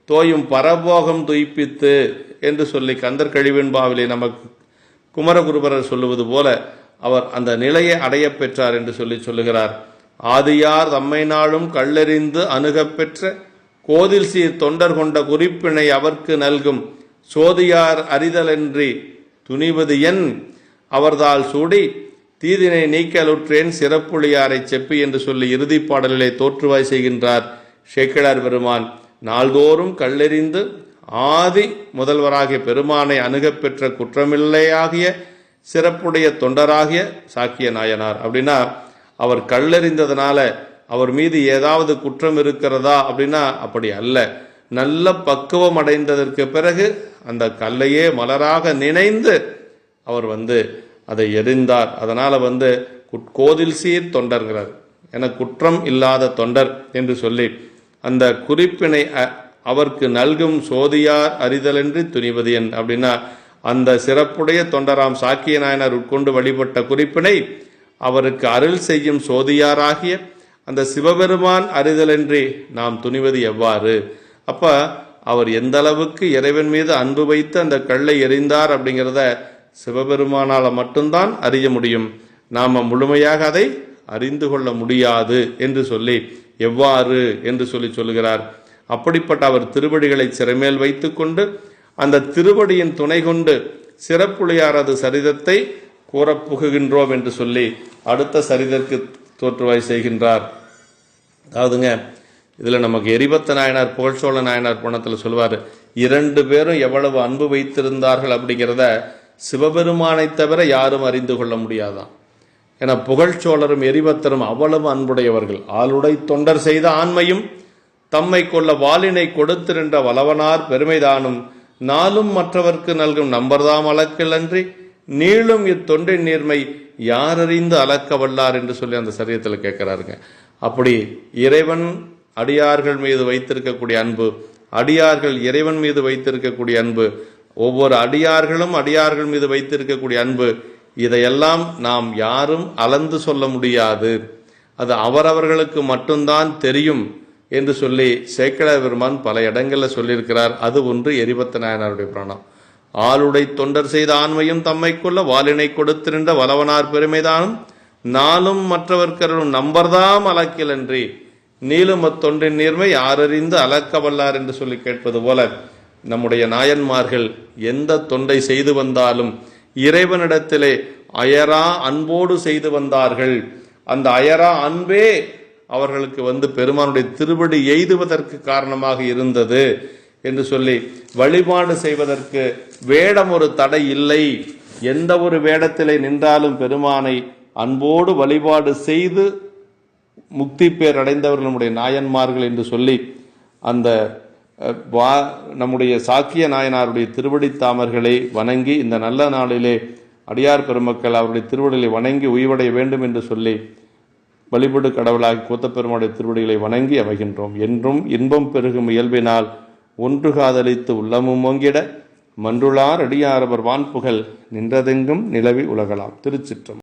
தோயும் பரபோகம் துய்ப்பித்து என்று சொல்லி கந்தர் கழிவென்பாவிலே நமக்கு குமரகுருபரர் சொல்லுவது போல அவர் அந்த நிலையை அடைய பெற்றார் என்று சொல்லுகிறார். ஆதியார் தம்மை நாளும் கல்லெறிந்து அணுகப் பெற்ற கோதில் சீர் தொண்டர் கொண்ட குறிப்பினை அவர்க்கு நல்கும் சோதியார் அறிதலன்றி துணிவது என் அவர்தால் சூடி தீதினை நீக்கலுற்றேன் சிறப்புளியாரை செப்பி என்று சொல்லி இறுதிப் பாடலிலே தோற்றுவாய் செய்கின்றார் சேக்கிழார் பெருமான். நாள்தோறும் கல்லெறிந்து ஆதி முதல்வராகிய பெருமானை அணுகப் பெற்ற குற்றமில்லையாகிய சிறப்புடைய தொண்டராகிய சாக்கிய நாயனார். அப்படின்னா அவர் கல்லெறிந்ததுனால அவர் மீது ஏதாவது குற்றம் இருக்கிறதா அப்படின்னா அப்படி அல்ல. நல்ல பக்குவம் அடைந்ததற்கு பிறகு அந்த கல்லையே மலராக நினைந்து அவர் அதை எரிந்தார். அதனால கோதில் சீர் தொண்டர்கிறார் என குற்றம் இல்லாத தொண்டர் என்று சொல்லி அந்த குறிப்பினை அவருக்கு நல்கும் சோதியார் அறிதலன்றி துணிவது என் அப்படின்னா அந்த சிறப்புடைய தொண்டராம் சாக்கிய நாயனார் உட்கொண்டு வழிபட்ட குறிப்பினை அவருக்கு அருள் செய்யும் சோதியாராகிய அந்த சிவபெருமான் அறிதலன்றி நாம் துணிவது எவ்வாறு? அப்ப அவர் எந்த அளவுக்கு இறைவன் மீது அன்பு வைத்து அந்த கல்லை எறிந்தார் அப்படிங்கிறத சிவபெருமானால மட்டும்தான் அறிய முடியும். நாம முழுமையாக அதை அறிந்து கொள்ள முடியாது என்று சொல்லி எவ்வாறு என்று சொல்லுகிறார். அப்படிப்பட்ட அவர் திருவடிகளை சிறைமேல் வைத்துக்கொண்டு அந்த திருவடியின் துணை கொண்டு சிறப்புளியாரது சரிதத்தை கூறப்புகுகின்றோம் என்று சொல்லி அடுத்த சரிதற்கு தோற்றுவாய் செய்கின்றார். அதாவதுங்க இதுல நமக்கு எரிபத்த நாயனார் புகழ்ச்சோழ நாயனார் போனத்தில் சொல்வார், 2 பேரும் எவ்வளவு அன்பு வைத்திருந்தார்கள் அப்படிங்கிறத சிவபெருமானை தவிர யாரும் அறிந்து கொள்ள முடியாதான். என புகழ்ச்சோழரும் எரிபத்தரும் அவ்வளவு அன்புடையவர்கள். ஆளுடை தொண்டர் செய்த ஆண்மையும் தம்மை கொள்ள வாளினை கொடுத்திருந்த வளவனார் பெருமைதானும் நாளும் மற்றவர்க்கு நல்கும் நம்பர்தாம் அளக்கில் அன்றி நீளும் இத்தொண்டின் நீர்மை யாரறிந்து அளக்க வல்லார் என்று சொல்லி அந்த சரியத்தில் கேட்கிறாருங்க. அப்படி இறைவன் அடியார்கள் மீது வைத்திருக்கக்கூடிய அன்பு, அடியார்கள் இறைவன் மீது வைத்திருக்கக்கூடிய அன்பு, ஒவ்வொரு அடியார்களும் அடியார்கள் மீது வைத்திருக்கக்கூடிய அன்பு, இதையெல்லாம் நாம் யாரும் அளந்து சொல்ல முடியாது. அது அவரவர்களுக்கு மட்டும்தான் தெரியும் என்று சொல்லி சேக்கிழார் பெருமான் பல இடங்களில் சொல்லியிருக்கிறார். அது ஒன்று எரிபத்த நாயனாருடைய புராணம். ஆளுடை தொண்டர் செய்த ஆண்மையும் தம்மை கொள்ள வாளினை கொடுத்திருந்த வளவனார் பெருமைதானும் நாளும் மற்றவர்க்கரும் நம்பர்தாம் அலக்கிலன்றி நீளும் அத்தொன்றின் நீர்மை யாரறிந்து அளக்க வல்லார் என்று சொல்லி கேட்பது போல நம்முடைய நாயன்மார்கள் எந்த தொண்டை செய்து வந்தாலும் இறைவனிடத்திலே அயரா அன்போடு செய்து வந்தார்கள். அந்த அயரா அன்பே அவர்களுக்கு பெருமானுடைய திருவடி எய்துவதற்கு காரணமாக இருந்தது என்று சொல்லி வழிபாடு செய்வதற்கு வேடம் ஒரு தடை இல்லை. எந்த ஒரு வேடத்திலே நின்றாலும் பெருமானை அன்போடு வழிபாடு செய்து முக்தி பேர் அடைந்தவர்கள் நம்முடைய நாயன்மார்கள் என்று சொல்லி அந்த நம்முடைய சாக்கிய நாயனாருடைய திருவடி தாமர்களை வணங்கி இந்த நல்ல நாளிலே அடியார் பெருமக்கள் அவருடைய திருவடிகளை வணங்கி உய்வடைய வேண்டும் என்று சொல்லி வழிபடு கடவுளாகி கூத்தப்பெருமானுடைய திருவடிகளை வணங்கி அமைகின்றோம். என்றும் இன்பம் பெருகும் இயல்பினால் ஒன்று காதலித்து உள்ளமும் ஓங்கிட மன்றுளார் அடியாரவர் வான்புகழ் நின்றதெங்கும் நிலவி உலகலாம். திருச்சிற்றம்பலம்.